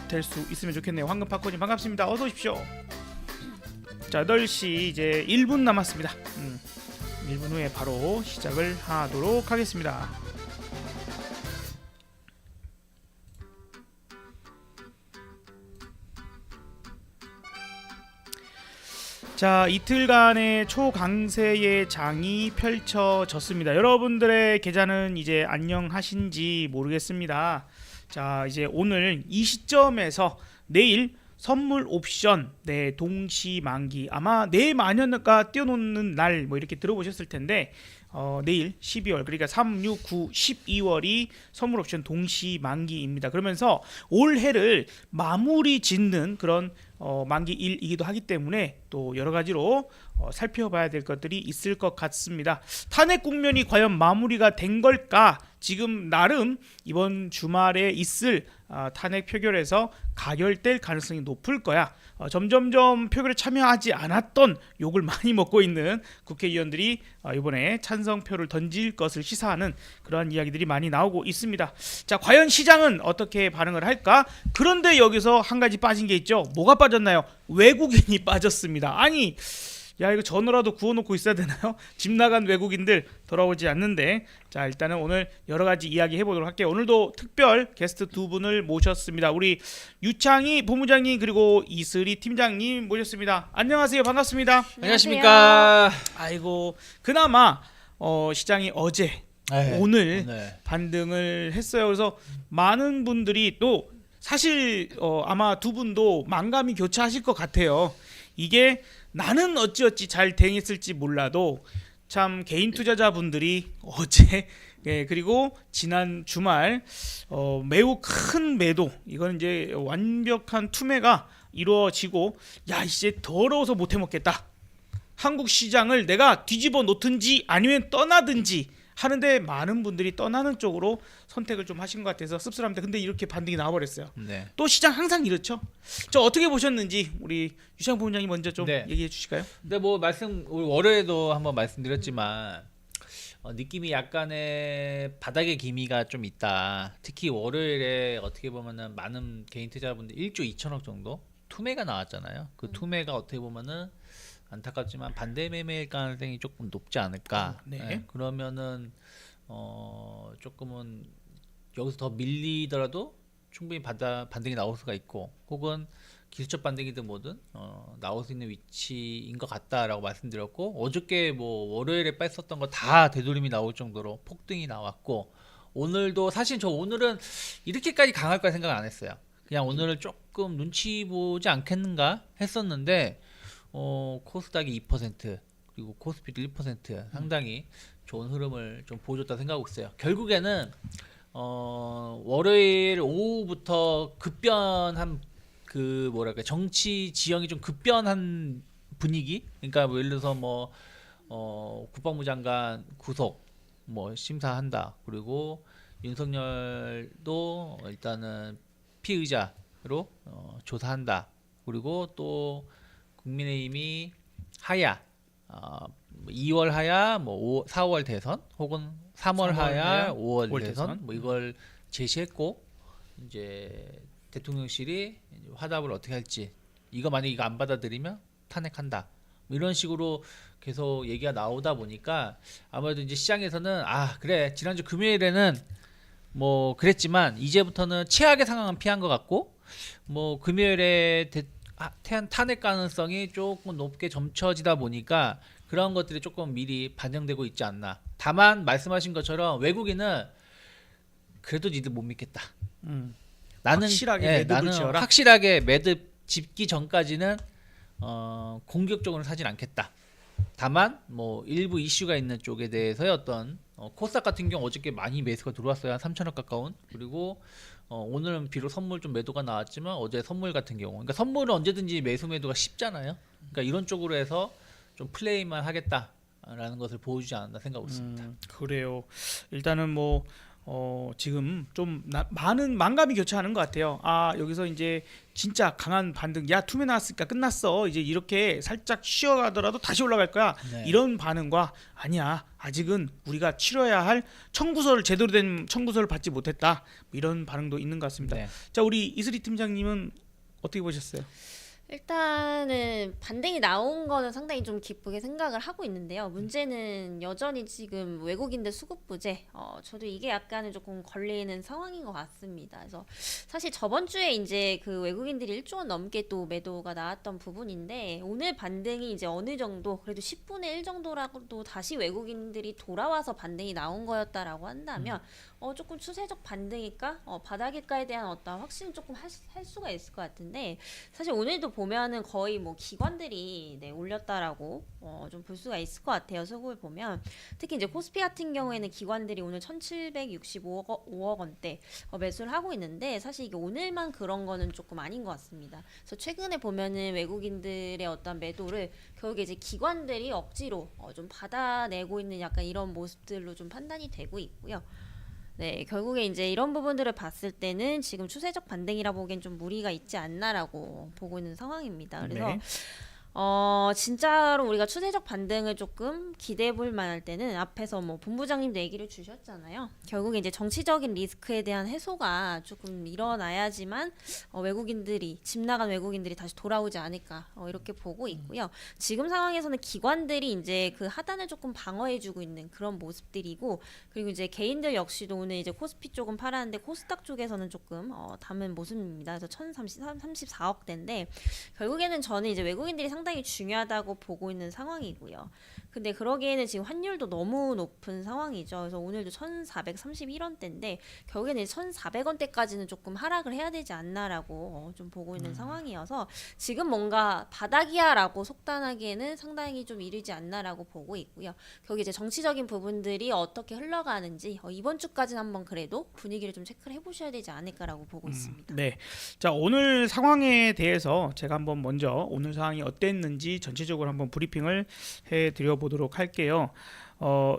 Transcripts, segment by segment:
될 수 있으면 좋겠네요. 황금 팝콘님 반갑습니다. 어서 오십시오. 자, 8시 이제 1분 남았습니다. 1분 후에 바로 시작을 하도록 하겠습니다. 자, 이틀간의 초강세의 장이 펼쳐졌습니다. 여러분들의 계좌는 이제 안녕하신지 모르겠습니다. 자, 이제 오늘 이 시점에서 내일 선물 옵션 동시 만기, 아마 내마녀가 띄워놓는 날 뭐 이렇게 들어보셨을 텐데 내일 12월, 그러니까 3, 6, 9, 12월이 선물 옵션 동시 만기입니다. 그러면서 올해를 마무리 짓는 그런 만기일이기도 하기 때문에 또 여러 가지로 살펴봐야 될 것들이 있을 것 같습니다. 탄핵 국면이 과연 마무리가 된 걸까? 지금 나름 이번 주말에 있을 탄핵 표결에서 가결될 가능성이 높을 거야. 점점점 표결에 참여하지 않았던 욕을 많이 먹고 있는 국회의원들이 이번에 찬성표를 던질 것을 시사하는 그러한 이야기들이 많이 나오고 있습니다. 자, 과연 시장은 어떻게 반응을 할까? 그런데 여기서 한 가지 빠진 게 있죠. 뭐가 빠졌나요? 외국인이 빠졌습니다. 아니, 야, 이거 전화라도 구워놓고 있어야 되나요? 집 나간 외국인들 돌아오지 않는데. 자, 일단은 오늘 여러 가지 이야기 해보도록 할게요. 오늘도 특별 게스트 두 분을 모셨습니다. 우리 유창희 본부장님 그리고 이슬이 팀장님 모셨습니다. 안녕하세요. 반갑습니다. 안녕하십니까. 아이고, 그나마 시장이 어제 오늘 반등을 했어요. 그래서 많은 분들이 또 사실 아마 두 분도 만감이 교차하실 것 같아요. 이게 나는 어찌어찌 잘 대응했을지 몰라도 참 개인 투자자분들이 어제 그리고 지난 주말 매우 큰 매도, 이건 이제 완벽한 투매가 이루어지고, 야, 이제 더러워서 못 해먹겠다, 한국 시장을 내가 뒤집어 놓든지 아니면 떠나든지 하는데 많은 분들이 떠나는 쪽으로 선택을 좀 하신 것 같아서 씁쓸합니다. 근데 이렇게 반등이 나와버렸어요. 네. 또 시장 항상 이렇죠. 저 어떻게 보셨는지 우리 유창 본부장님 먼저 좀 얘기해 주실까요? 근데 뭐 우리 월요일에도 한번 말씀드렸지만 느낌이 약간의 바닥의 기미가 좀 있다. 특히 월요일에 어떻게 보면은 많은 개인 투자자분들 1조 2천억 정도 투매가 나왔잖아요. 그 투매가 어떻게 보면은 안타깝지만 반대 매매일 가능성이 조금 높지 않을까. 네. 그러면은 조금은 여기서 더 밀리더라도 충분히 반등이 나올 수가 있고, 혹은 기술적 반등이든 뭐든 나올 수 있는 위치인 것 같다라고 말씀드렸고, 어저께 뭐 월요일에 뺐었던 거 다 되돌림이 나올 정도로 폭등이 나왔고, 오늘도 사실 저 오늘은 이렇게까지 강할 거라 생각 안 했어요. 그냥 오늘은 조금 눈치 보지 않겠는가 했었는데 코스닥이 2% 그리고 코스피도 1% 상당히 좋은 흐름을 좀 보여줬다 생각하고 있어요. 결국에는 월요일 오후부터 급변한 그 뭐랄까 정치 지형이 좀 급변한 분위기, 그러니까 뭐 예를 들어서 뭐 국방부 장관 구속 뭐 심사한다, 그리고 윤석열도 일단은 피의자로 조사한다, 그리고 또 국민의힘이 하야 2월 하야 뭐 4월 대선 혹은 3월 하야 5월 대선 뭐 이걸 제시했고, 이제 대통령실이 화답을 어떻게 할지, 이거 만약 이거 안 받아들이면 탄핵한다, 뭐 이런 식으로 계속 얘기가 나오다 보니까 아무래도 이제 시장에서는 그래 지난주 금요일에는 뭐 그랬지만 이제부터는 최악의 상황은 피한 것 같고, 뭐 금요일에 탄핵 가능성이 조금 높게 점쳐지다 보니까 그런 것들이 조금 미리 반영되고 있지 않나. 다만 말씀하신 것처럼 외국인은 그래도 니들 못 믿겠다. 나는 확실하게 매듭 짚기 전까지는 공격적으로 사진 않겠다. 다만 뭐 일부 이슈가 있는 쪽에 대해서의 어떤 코스닥 같은 경우 어저께 많이 매수가 들어왔어요. 한 3천억 가까운. 그리고 오늘은 비록 선물 좀 매도가 나왔지만 어제 선물 같은 경우, 그러니까 선물은 언제든지 매수 매도가 쉽잖아요. 그러니까 이런 쪽으로 해서 좀 플레이만 하겠다라는 것을 보여주지 않았나 생각하고 있습니다. 그래요. 일단은 뭐 지금 좀 많은 만감이 교차하는 것 같아요. 아, 여기서 이제 진짜 강한 반등, 야 투매 나왔으니까 끝났어, 이제 이렇게 살짝 쉬어가더라도 다시 올라갈 거야, 네. 이런 반응과 아니야, 아직은 우리가 치러야 할 청구서를, 제대로 된 청구서를 받지 못했다, 이런 반응도 있는 것 같습니다. 네. 자, 우리 이슬이 팀장님은 어떻게 보셨어요? 일단은 반등이 나온 거는 상당히 좀 기쁘게 생각을 하고 있는데요. 문제는 여전히 지금 외국인들 수급 부재. 저도 이게 약간은 조금 걸리는 상황인 것 같습니다. 그래서 사실 저번 주에 이제 그 외국인들이 1조 원 넘게 또 매도가 나왔던 부분인데, 오늘 반등이 이제 어느 정도 그래도 10분의 1 정도라도 다시 외국인들이 돌아와서 반등이 나온 거였다라고 한다면 조금 추세적 반등일까? 바닥일까에 대한 어떤 확신을 조금 할 수가 있을 것 같은데, 사실 오늘도 보면은 거의 뭐 기관들이 올렸다라고 좀 볼 수가 있을 것 같아요. 수급을 보면 특히 이제 코스피 같은 경우에는 기관들이 오늘 1,765억 원대 매수를 하고 있는데, 사실 이게 오늘만 그런 거는 조금 아닌 것 같습니다. 그래서 최근에 보면은 외국인들의 어떤 매도를 결국에 이제 기관들이 억지로 좀 받아내고 있는 약간 이런 모습들로 좀 판단이 되고 있고요. 네, 결국에 이제 이런 부분들을 봤을 때는 지금 추세적 반등이라 보기엔 좀 무리가 있지 않나라고 보고 있는 상황입니다. 그래서 네. 진짜로 우리가 추세적 반등을 조금 기대해 볼 만할 때는, 앞에서 뭐 본부장님도 얘기를 주셨잖아요. 결국에 이제 정치적인 리스크에 대한 해소가 조금 일어나야지만 외국인들이, 집 나간 외국인들이 다시 돌아오지 않을까, 이렇게 보고 있고요. 지금 상황에서는 기관들이 이제 그 하단을 조금 방어해 주고 있는 그런 모습들이고, 그리고 이제 개인들 역시도 오늘 이제 코스피 쪽은 팔았는데 코스닥 쪽에서는 조금 담은 모습입니다. 그래서 1,034억대인데 결국에는 저는 이제 외국인들이 상당히 중요하다고 보고 있는 상황이고요. 근데 그러기에는 지금 환율도 너무 높은 상황이죠. 그래서 오늘도 1,431원대인데 결국에는 1,400원대까지는 조금 하락을 해야 되지 않나라고 좀 보고 있는 상황이어서, 지금 뭔가 바닥이야라고 속단하기에는 상당히 좀 이르지 않나라고 보고 있고요. 거기 이제 정치적인 부분들이 어떻게 흘러가는지 이번 주까지는 한번 그래도 분위기를 좀 체크를 해보셔야 되지 않을까라고 보고 있습니다. 네. 자, 오늘 상황에 대해서 제가 한번 먼저 오늘 상황이 어땠는지 전체적으로 한번 브리핑을 해드려 보도록 할게요.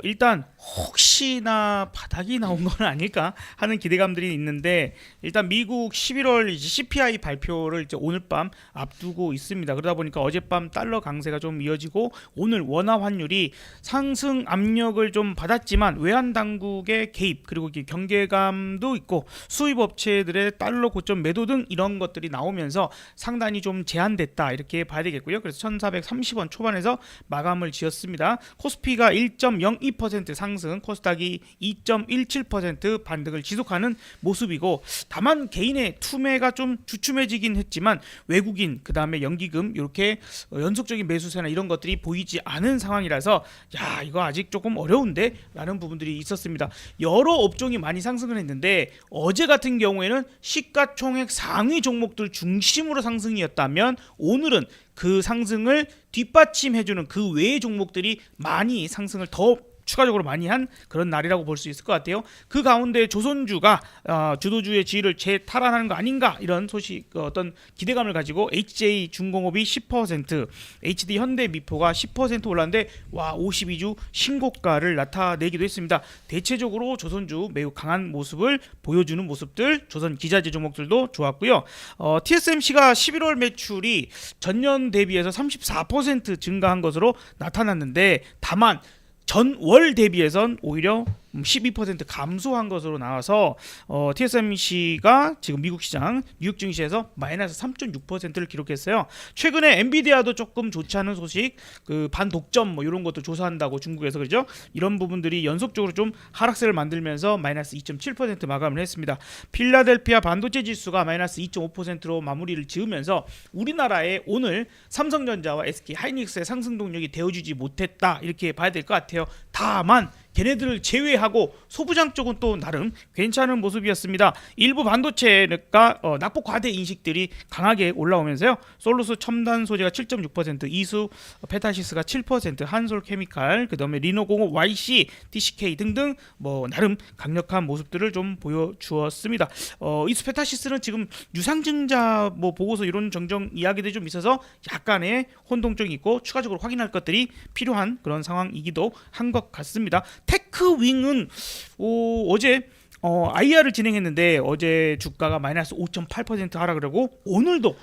일단 혹시나 바닥이 나온 건 아닐까 하는 기대감들이 있는데, 일단 미국 11월 이제 CPI 발표를 이제 오늘 밤 앞두고 있습니다. 그러다 보니까 어젯밤 달러 강세가 좀 이어지고, 오늘 원화 환율이 상승 압력을 좀 받았지만 외환 당국의 개입, 그리고 경계감도 있고 수입 업체들의 달러 고점 매도 등 이런 것들이 나오면서 상당히 좀 제한됐다, 이렇게 봐야 되겠고요. 그래서 1,430원 초반에서 마감을 지었습니다. 코스피가 1.02% 상승, 코스닥이 2.17% 반등을 지속하는 모습이고, 다만 개인의 투매가 좀 주춤해지긴 했지만 외국인, 그 다음에 연기금, 이렇게 연속적인 매수세나 이런 것들이 보이지 않은 상황이라서 야, 이거 아직 조금 어려운데 라는 부분들이 있었습니다. 여러 업종이 많이 상승을 했는데, 어제 같은 경우에는 시가총액 상위 종목들 중심으로 상승이었다면, 오늘은 그 상승을 뒷받침해주는 그 외의 종목들이 많이 상승을 더 추가적으로 많이 한 그런 날이라고 볼 수 있을 것 같아요. 그 가운데 조선주가 주도주의 지위를 재탈환하는 거 아닌가, 이런 소식, 어떤 기대감을 가지고 HJ중공업이 10%, HD 현대미포가 10% 올랐는데, 와, 52주 신고가를 나타내기도 했습니다. 대체적으로 조선주 매우 강한 모습을 보여주는 모습들, 조선 기자재 종목들도 좋았고요. TSMC가 11월 매출이 전년 대비해서 34% 증가한 것으로 나타났는데, 다만 전월 대비해선 오히려 12% 감소한 것으로 나와서 TSMC가 지금 미국 시장 뉴욕 증시에서 마이너스 3.6%를 기록했어요. 최근에 엔비디아도 조금 좋지 않은 소식, 그 반독점 뭐 이런 것도 조사한다고 중국에서, 그죠? 이런 부분들이 연속적으로 좀 하락세를 만들면서 마이너스 2.7% 마감을 했습니다. 필라델피아 반도체 지수가 마이너스 2.5%로 마무리를 지으면서 우리나라에 오늘 삼성전자와 SK 하이닉스의 상승 동력이 되어주지 못했다, 이렇게 봐야 될 것 같아요. 다만 걔네들을 제외하고 소부장 쪽은 또 나름 괜찮은 모습이었습니다. 일부 반도체가 낙폭 과대 인식들이 강하게 올라오면서요. 솔루스 첨단 소재가 7.6%, 이수 페타시스가 7%, 한솔 케미칼, 그다음에 리노공업, YC, TCK 등등 뭐 나름 강력한 모습들을 좀 보여주었습니다. 이수 페타시스는 지금 유상증자 뭐 보고서 이런 정정 이야기들이 좀 있어서 약간의 혼동성이 있고 추가적으로 확인할 것들이 필요한 그런 상황이기도 한 것 같습니다. 테크윙은 어제 IR을 진행했는데 어제 주가가 마이너스 5.8% 하락을 하고 오늘도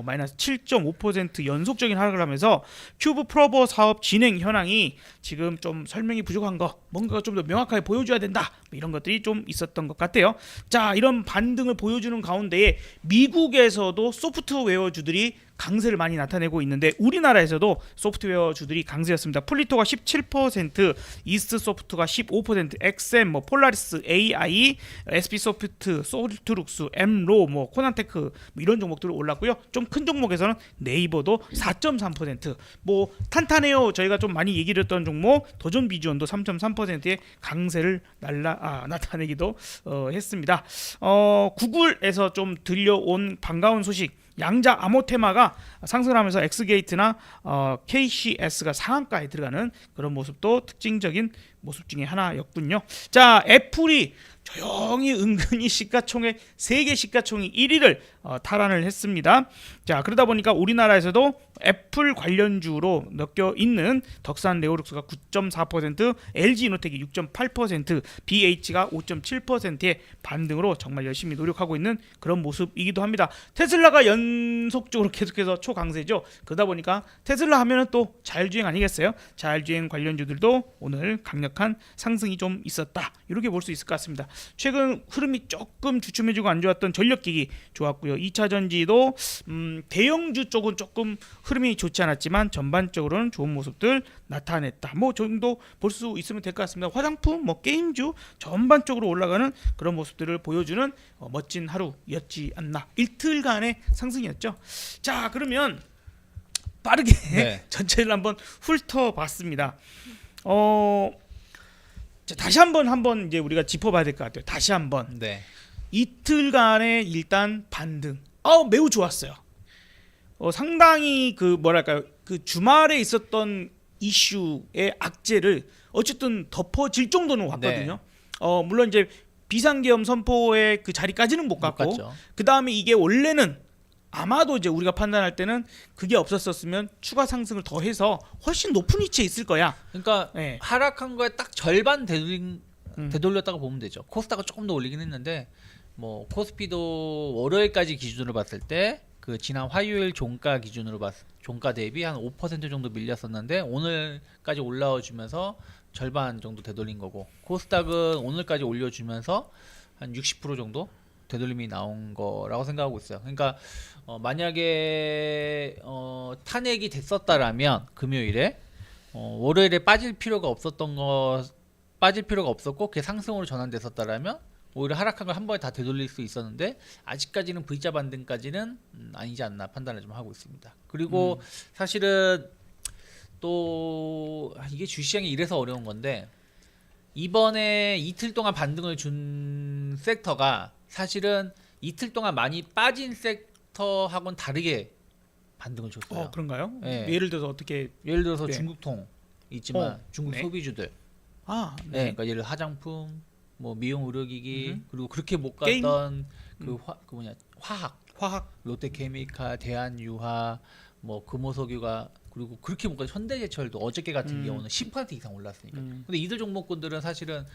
마이너스 7.5% 연속적인 하락을 하면서 큐브 프로버 사업 진행 현황이 지금 좀 설명이 부족한 거, 뭔가가 좀 더 명확하게 보여줘야 된다, 뭐 이런 것들이 좀 있었던 것 같아요. 자, 이런 반등을 보여주는 가운데에 미국에서도 소프트웨어주들이 강세를 많이 나타내고 있는데 우리나라에서도 소프트웨어주들이 강세였습니다. 플리토가 17%, 이스트 소프트가 15%, 엑셈, 뭐 폴라리스, AI, SP 소프트, 솔트룩스, 엠로, 뭐 코난테크 뭐 이런 종목들이 올랐고요. 좀 큰 종목에서는 네이버도 4.3%, 뭐 탄탄해요. 저희가 좀 많이 얘기를 했던 종목 도전 비주언도 3.3%의 강세를 나타내기도 했습니다. 구글에서 좀 들려온 반가운 소식. 양자 아모테마가 상승하면서 엑스게이트나 KCS가 상한가에 들어가는 그런 모습도 특징적인 모습 중에 하나였군요. 자, 애플이 조용히 은근히 시가총액 세계 시가총액 1위를 탈환을 했습니다. 자, 그러다 보니까 우리나라에서도 애플 관련주로 넣겨 있는 덕산 레오룩스가 9.4%, LG 이노텍이 6.8%, BH가 5.7%의 반등으로 정말 열심히 노력하고 있는 그런 모습이기도 합니다. 테슬라가 연속적으로 계속해서 초강세죠. 그러다 보니까 테슬라 하면은 또 자율주행 아니겠어요? 자율주행 관련주들도 오늘 강력한 상승이 좀 있었다, 이렇게 볼 수 있을 것 같습니다. 최근 흐름이 조금 주춤해지고 안 좋았던 전력기기 좋았고요. 2차전지도 대형주 쪽은 조금 흐름이 좋지 않았지만 전반적으로는 좋은 모습들 나타냈다, 뭐 정도 볼 수 있으면 될 것 같습니다. 화장품, 뭐 게임주 전반적으로 올라가는 그런 모습들을 보여주는 멋진 하루였지 않나. 이틀간의 상승이었죠. 자, 그러면 빠르게 네. 전체를 한번 훑어봤습니다. 자, 다시 한번 이제 우리가 짚어봐야 될 것 같아요. 다시 한번 네. 이틀간의 일단 반등, 매우 좋았어요. 상당히 그 뭐랄까요, 그 주말에 있었던 이슈의 악재를 어쨌든 덮어질 정도는 왔거든요. 물론 이제 비상계엄 선포의 그 자리까지는 못 갔고, 그 다음에 이게 원래는 아마도 이제 우리가 판단할 때는 그게 없었으면 추가 상승을 더해서 훨씬 높은 위치에 있을 거야. 그러니까 네. 하락한 거에 딱 절반 되돌렸다고 보면 되죠. 코스닥은 조금 더 올리긴 했는데 뭐 코스피도 월요일까지 기준으로 봤을 때 그 지난 화요일 종가 기준으로 종가 대비 한 5% 정도 밀렸었는데 오늘까지 올라와 주면서 절반 정도 되돌린 거고, 코스닥은 오늘까지 올려주면서 한 60% 정도 되돌림이 나온 거라고 생각하고 있어요. 그러니까 만약에 탄핵이 됐었다라면 금요일에 월요일에 빠질 필요가 없었고 그게 상승으로 전환됐었다라면 오히려 하락한 걸 한 번에 다 되돌릴 수 있었는데 아직까지는 V자 반등까지는 아니지 않나 판단을 좀 하고 있습니다. 그리고 사실은 또 이게 주시장이 이래서 어려운 건데, 이번에 이틀 동안 반등을 준 섹터가 사실은 이틀 동안 많이 빠진 섹터하고는 다르게 반등을 줬어요. 그런가요? 네. 예를 들어서 어떻게? 예를 들어서 네. 중국통 있지만 중국 네. 소비주들, 네. 그러니까 예를 화장품, 뭐 미용 의료기기, 그리고 그렇게 못 게임? 갔던 화학, 화학, 롯데케미칼, 대한유화, 뭐 금호석유가, 그리고 그렇게 못 갔던 현대제철도 어저께 같은 경우는 10% 이상 올랐으니까. 근데 이들 종목군들은 사실은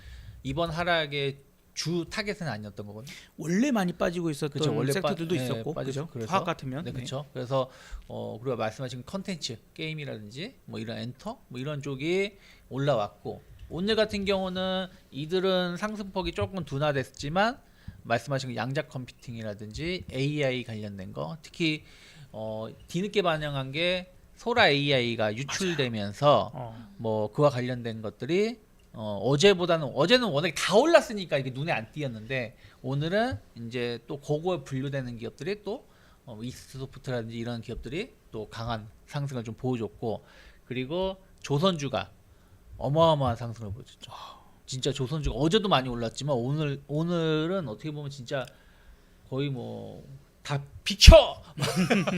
이번 하락의 주 타겟은 아니었던 거거든요. 원래 많이 빠지고 있었던 그쵸, 원래 섹터들도 네, 있었고, 빠졌죠. 그죠? 그래서, 화학 같으면. 네, 그렇죠. 그래서 그리고 말씀하신 컨텐츠, 게임이라든지 뭐 이런 엔터, 뭐 이런 쪽이 올라왔고, 오늘 같은 경우는 이들은 상승폭이 조금 둔화됐지만 말씀하신 양자 컴퓨팅이라든지 AI 관련된 거, 특히 뒤늦게 반영한 게 소라 AI가 유출되면서 뭐 그와 관련된 것들이 어제는 워낙에 다 올랐으니까 이게 눈에 안 띄었는데, 오늘은 이제 또 그거에 분류되는 기업들이 또 이스트소프트라든지 이런 기업들이 또 강한 상승을 좀 보여줬고, 그리고 조선주가 어마어마한 상승을 보여줬죠. 진짜 조선주가 어제도 많이 올랐지만 오늘은 어떻게 보면 진짜 거의 뭐 다 비켜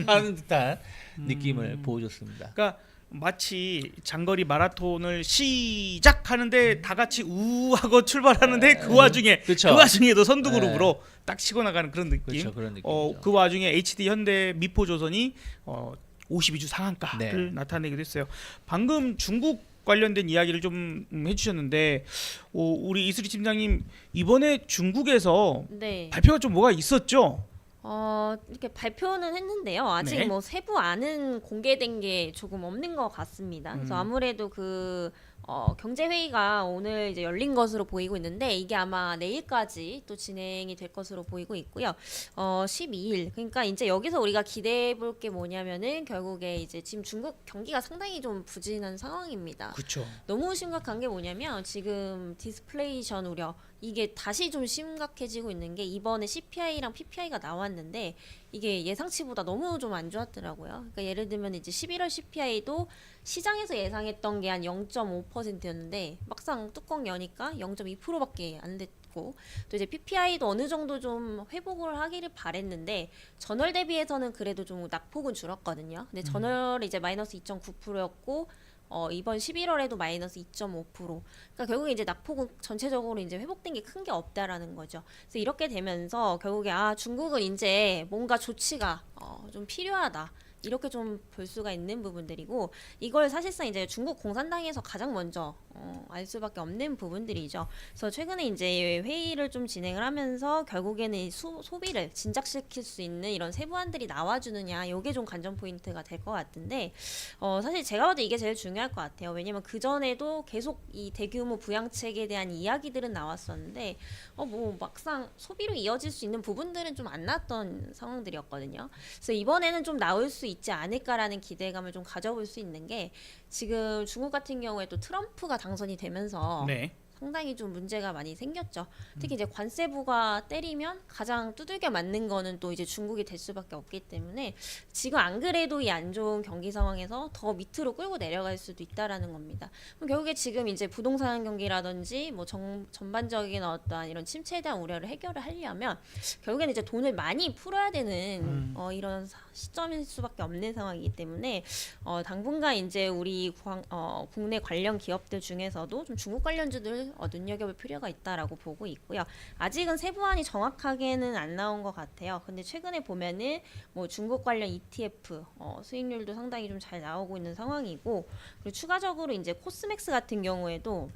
하는 듯한 느낌을 보여줬습니다. 그러니까 마치 장거리 마라톤을 시작하는데 다 같이 우하고 출발하는데 그 와중에 그쵸. 그 와중에도 선두 그룹으로 딱 치고 나가는 그런 느낌. 그렇죠, 그런 느낌이죠. 그 와중에 HD 현대 미포조선이 52주 상한가를 네. 나타내기도 했어요. 방금 중국 관련된 이야기를 좀 해주셨는데 우리 이수리 팀장님 이번에 중국에서 네. 발표가 좀 뭐가 있었죠? 이렇게 발표는 했는데요. 아직 네. 뭐 세부 안은 공개된 게 조금 없는 것 같습니다. 그래서 아무래도 경제 회의가 오늘 이제 열린 것으로 보이고 있는데 이게 아마 내일까지 또 진행이 될 것으로 보이고 있고요. 12일. 그러니까 이제 여기서 우리가 기대해 볼 게 뭐냐면은 결국에 이제 지금 중국 경기가 상당히 좀 부진한 상황입니다. 그렇죠. 너무 심각한 게 뭐냐면 지금 디스플레이션 우려 이게 다시 좀 심각해지고 있는 게 이번에 CPI랑 PPI가 나왔는데 이게 예상치보다 너무 좀 안 좋았더라고요. 그러니까 예를 들면 이제 11월 CPI도 시장에서 예상했던 게 한 0.5%였는데 막상 뚜껑 여니까 0.2%밖에 안 됐고 또 이제 PPI도 어느 정도 좀 회복을 하기를 바랬는데 전월 대비해서는 그래도 좀 낙폭은 줄었거든요. 근데 전월 이제 마이너스 2.9%였고 이번 11월에도 마이너스 2.5%. 그러니까 결국에 이제 낙폭은 전체적으로 이제 회복된 게 큰 게 없다라는 거죠. 그래서 이렇게 되면서 결국에 중국은 이제 뭔가 조치가 좀 필요하다. 이렇게 좀 볼 수가 있는 부분들이고 이걸 사실상 이제 중국 공산당에서 가장 먼저 알 수밖에 없는 부분들이죠. 그래서 최근에 이제 회의를 좀 진행을 하면서 결국에는 이 소비를 진작시킬 수 있는 이런 세부안들이 나와주느냐 이게 좀 관전 포인트가 될 것 같은데 사실 제가 봐도 이게 제일 중요할 것 같아요. 왜냐면 그 전에도 계속 이 대규모 부양책에 대한 이야기들은 나왔었는데 뭐 막상 소비로 이어질 수 있는 부분들은 좀 안 나왔던 상황들이었거든요. 그래서 이번에는 좀 나올 수 있지 않을까라는 기대감을 좀 가져볼 수 있는 게 지금 중국 같은 경우에 또 트럼프가 당선이 되면서 네. 상당히 좀 문제가 많이 생겼죠. 특히 이제 관세부가 때리면 가장 두들겨 맞는 거는 또 이제 중국이 될 수밖에 없기 때문에 지금 안 그래도 이 안 좋은 경기 상황에서 더 밑으로 끌고 내려갈 수도 있다라는 겁니다. 그럼 결국에 지금 이제 부동산 경기라든지 뭐 전반적인 어떤 이런 침체에 대한 우려를 해결을 하려면 결국에는 이제 돈을 많이 풀어야 되는 이런 시점일 수밖에 없는 상황이기 때문에 당분간 이제 우리 국내 관련 기업들 중에서도 좀 중국 관련주들 눈여겨볼 필요가 있다라고 보고 있고요. 아직은 세부안이 정확하게는 안 나온 것 같아요. 근데 최근에 보면은 뭐 중국 관련 ETF 수익률도 상당히 좀 잘 나오고 있는 상황이고 그리고 추가적으로 이제 코스맥스 같은 경우에도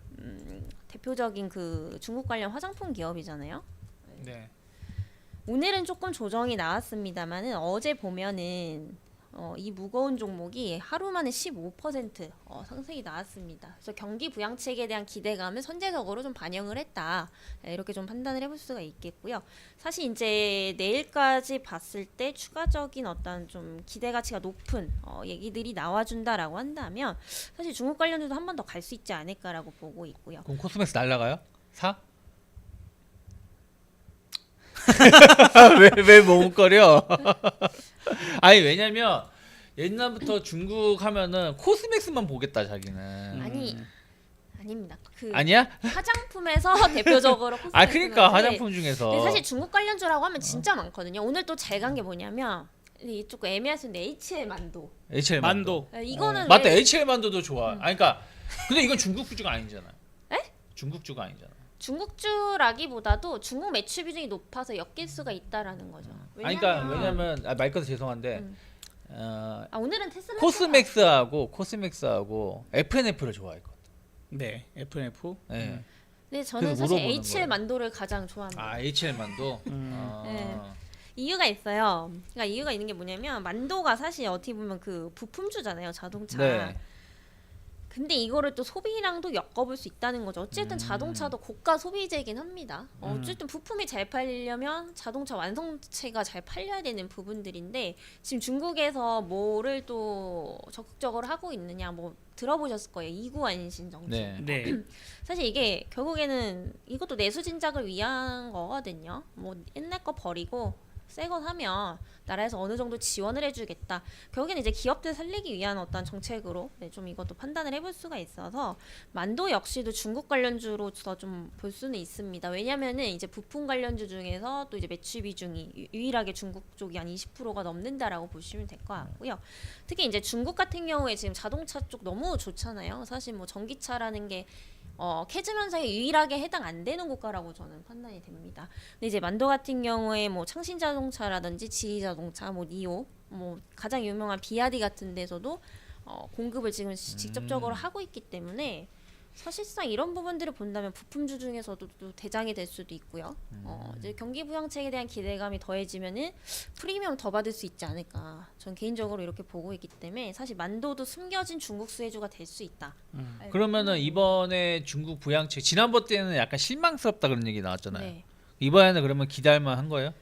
대표적인 그 중국 관련 화장품 기업이잖아요. 네. 오늘은 조금 조정이 나왔습니다만은 어제 보면은 이 무거운 종목이 하루 만에 15% 상승이 나왔습니다. 그래서 경기 부양책에 대한 기대감을 선제적으로 좀 반영을 했다. 이렇게 좀 판단을 해볼 수가 있겠고요. 사실 이제 내일까지 봤을 때 추가적인 어떤 좀 기대 가치가 높은 얘기들이 나와준다라고 한다면 사실 중국 관련주도 한 번 더 갈 수 있지 않을까라고 보고 있고요. 그럼 코스맥스 날라가요? 사? 왜 머뭇거려? 아니 왜냐면 옛날부터 중국 하면은 코스맥스만 보겠다 자기는. 아닙니다. 그 아니야? 화장품에서 대표적으로 코스맥스가 그러니까 화장품 중에서. 근데 사실 중국 관련주라고 하면 진짜 많거든요. 오늘 또 잘 간 게 뭐냐면 이 조금 애매할 수 있는데 HL 만도. HL 만도. 이거는 맞다. HL 만도도 좋아. 그러니까 근데 이건 중국주가 아니잖아. 에? 중국주가 아니잖아. 중국주라기보다도 중국 매출 비중이 높아서 엮일 수가 있다라는 거죠. 왜냐면 말 꺼서 죄송한데 오늘은 테슬라 코스맥스하고 FNF를 좋아했거든. 네. FNF. 네. 근데 저는 그래서 사실 물어보는 HL 거예요. 만도를 가장 좋아합니다. HL 만도. 네. 이유가 있어요. 그러니까 이유가 있는 게 뭐냐면 만도가 사실 어떻게 보면 그 부품주잖아요, 자동차. 네. 근데 이거를 또 소비랑도 엮어볼 수 있다는 거죠. 어쨌든 자동차도 고가 소비재이긴 합니다. 어쨌든 부품이 잘 팔리려면 자동차 완성체가 잘 팔려야 되는 부분들인데 지금 중국에서 뭐를 또 적극적으로 하고 있느냐 뭐 들어보셨을 거예요. 이구안신 정책. 네. 네. 사실 이게 결국에는 이것도 내수 진작을 위한 거거든요. 뭐 옛날 거 버리고 새 거 사면 나라에서 어느 정도 지원을 해주겠다. 결국에는 이제 기업들 살리기 위한 어떤 정책으로 좀 이것도 판단을 해볼 수가 있어서 만도 역시도 중국 관련주로서 좀 볼 수는 있습니다. 왜냐면은 이제 부품 관련주 중에서 또 이제 매출 비중이 유일하게 중국 쪽이 한 20%가 넘는다라고 보시면 될 것 같고요. 특히 이제 중국 같은 경우에 지금 자동차 쪽 너무 좋잖아요. 사실 뭐 전기차라는 게 캐즘 현상에 유일하게 해당 안 되는 국가라고 저는 판단이 됩니다. 근데 이제 만도 같은 경우에 뭐 창신 자동차라든지 지리 자동차, 뭐 니오, 뭐 가장 유명한 비아디 같은 데서도 공급을 지금 직접적으로 하고 있기 때문에 사실상 이런 부분들을 본다면 부품주 중에서도 또 대장이 될 수도 있고요. 이제 경기 부양책에 대한 기대감이 더해지면은 프리미엄 더 받을 수 있지 않을까. 전 개인적으로 이렇게 보고 있기 때문에 사실 만도도 숨겨진 중국 수혜주가 될 수 있다. 그러면은 이번에 중국 부양책 지난번 때는 약간 실망스럽다 그런 얘기 나왔잖아요. 네. 이번에는 그러면 기대할 만한 거예요?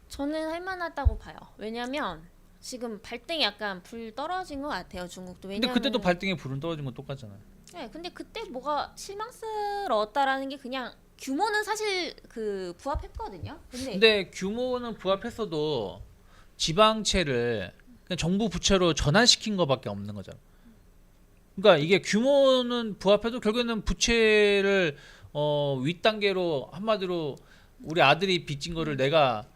저는 할만하다고 봐요. 왜냐면 지금 발등에 약간 불 떨어진 것 같아요. 중국도. 근데 왜냐면 그때도 발등에 불은 떨어진 건 똑같잖아요. 네, 근데 그때 뭐가 실망스러웠다라는 게 그냥 규모는 사실 그 부합했거든요. 근데 규모는 부합했어도 지방채를 그냥 정부 부채로 전환시킨 거밖에 없는 거잖아. 그러니까 이게 규모는 부합해도 결국에는 부채를 윗단계로 한마디로 우리 아들이 빚진 거를 내가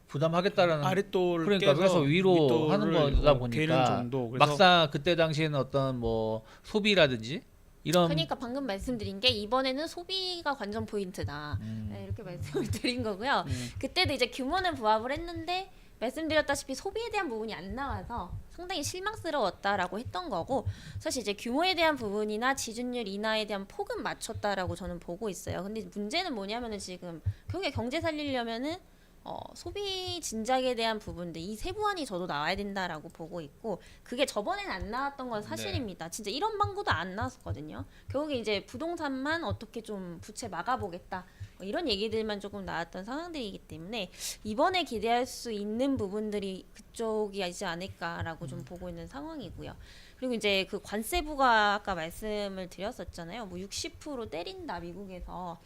부담하겠다라는 아랫돌 그러니까 깨서 그래서 위로 하는 윗돌을 거다 되는 보니까 정도. 그래서 막상 그때 당시에는 어떤 뭐 소비라든지 이런 그러니까 방금 말씀드린 게 이번에는 소비가 관전 포인트다. 네, 이렇게 말씀을 드린 거고요. 그때도 이제 규모는 부합을 했는데 말씀드렸다시피 소비에 대한 부분이 안 나와서 상당히 실망스러웠다라고 했던 거고 사실 이제 규모에 대한 부분이나 지준율 인하에 대한 폭은 맞췄다라고 저는 보고 있어요. 근데 문제는 뭐냐면은 지금 결국에 경제 살리려면은 소비 진작에 대한 부분들 이 세부안이 저도 나와야 된다라고 보고 있고 그게 저번에는 안 나왔던 건 사실입니다. 진짜 이런 방구도 안 나왔었거든요. 결국에 이제 부동산만 어떻게 좀 부채 막아보겠다 이런 얘기들만 조금 나왔던 상황들이기 때문에 이번에 기대할 수 있는 부분들이 그쪽이지 않을까라고 좀 보고 있는 상황이고요. 그리고 이제 그 관세부가 아까 말씀을 드렸었잖아요. 뭐 60% 때린다 미국에서.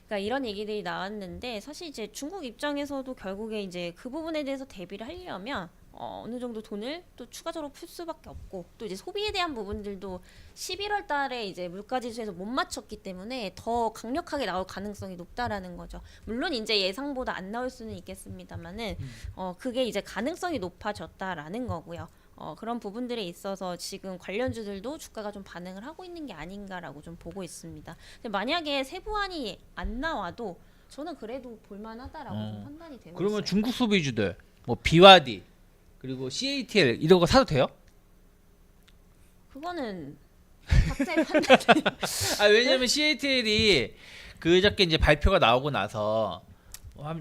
그러니까 이런 얘기들이 나왔는데 사실 이제 중국 입장에서도 결국에 이제 그 부분에 대해서 대비를 하려면 어느 정도 돈을 또 추가적으로 풀 수밖에 없고 또 이제 소비에 대한 부분들도 11월 달에 이제 물가지수에서 못 맞췄기 때문에 더 강력하게 나올 가능성이 높다라는 거죠. 물론 이제 예상보다 안 나올 수는 있겠습니다만은 그게 이제 가능성이 높아졌다라는 거고요. 그런 부분들에 있어서 지금 관련주들도 주가가 좀 반응을 하고 있는 게 아닌가라고 좀 보고 있습니다. 근데 만약에 세부안이 안 나와도 저는 그래도 볼만하다라고 좀 판단이 되고 그러면 있어요. 중국 소비주들 뭐 BYD 그리고 CATL 이런 거 사도 돼요? 그거는 각자의 판단. 아 왜냐면 CATL이 그저께 이제 발표가 나오고 나서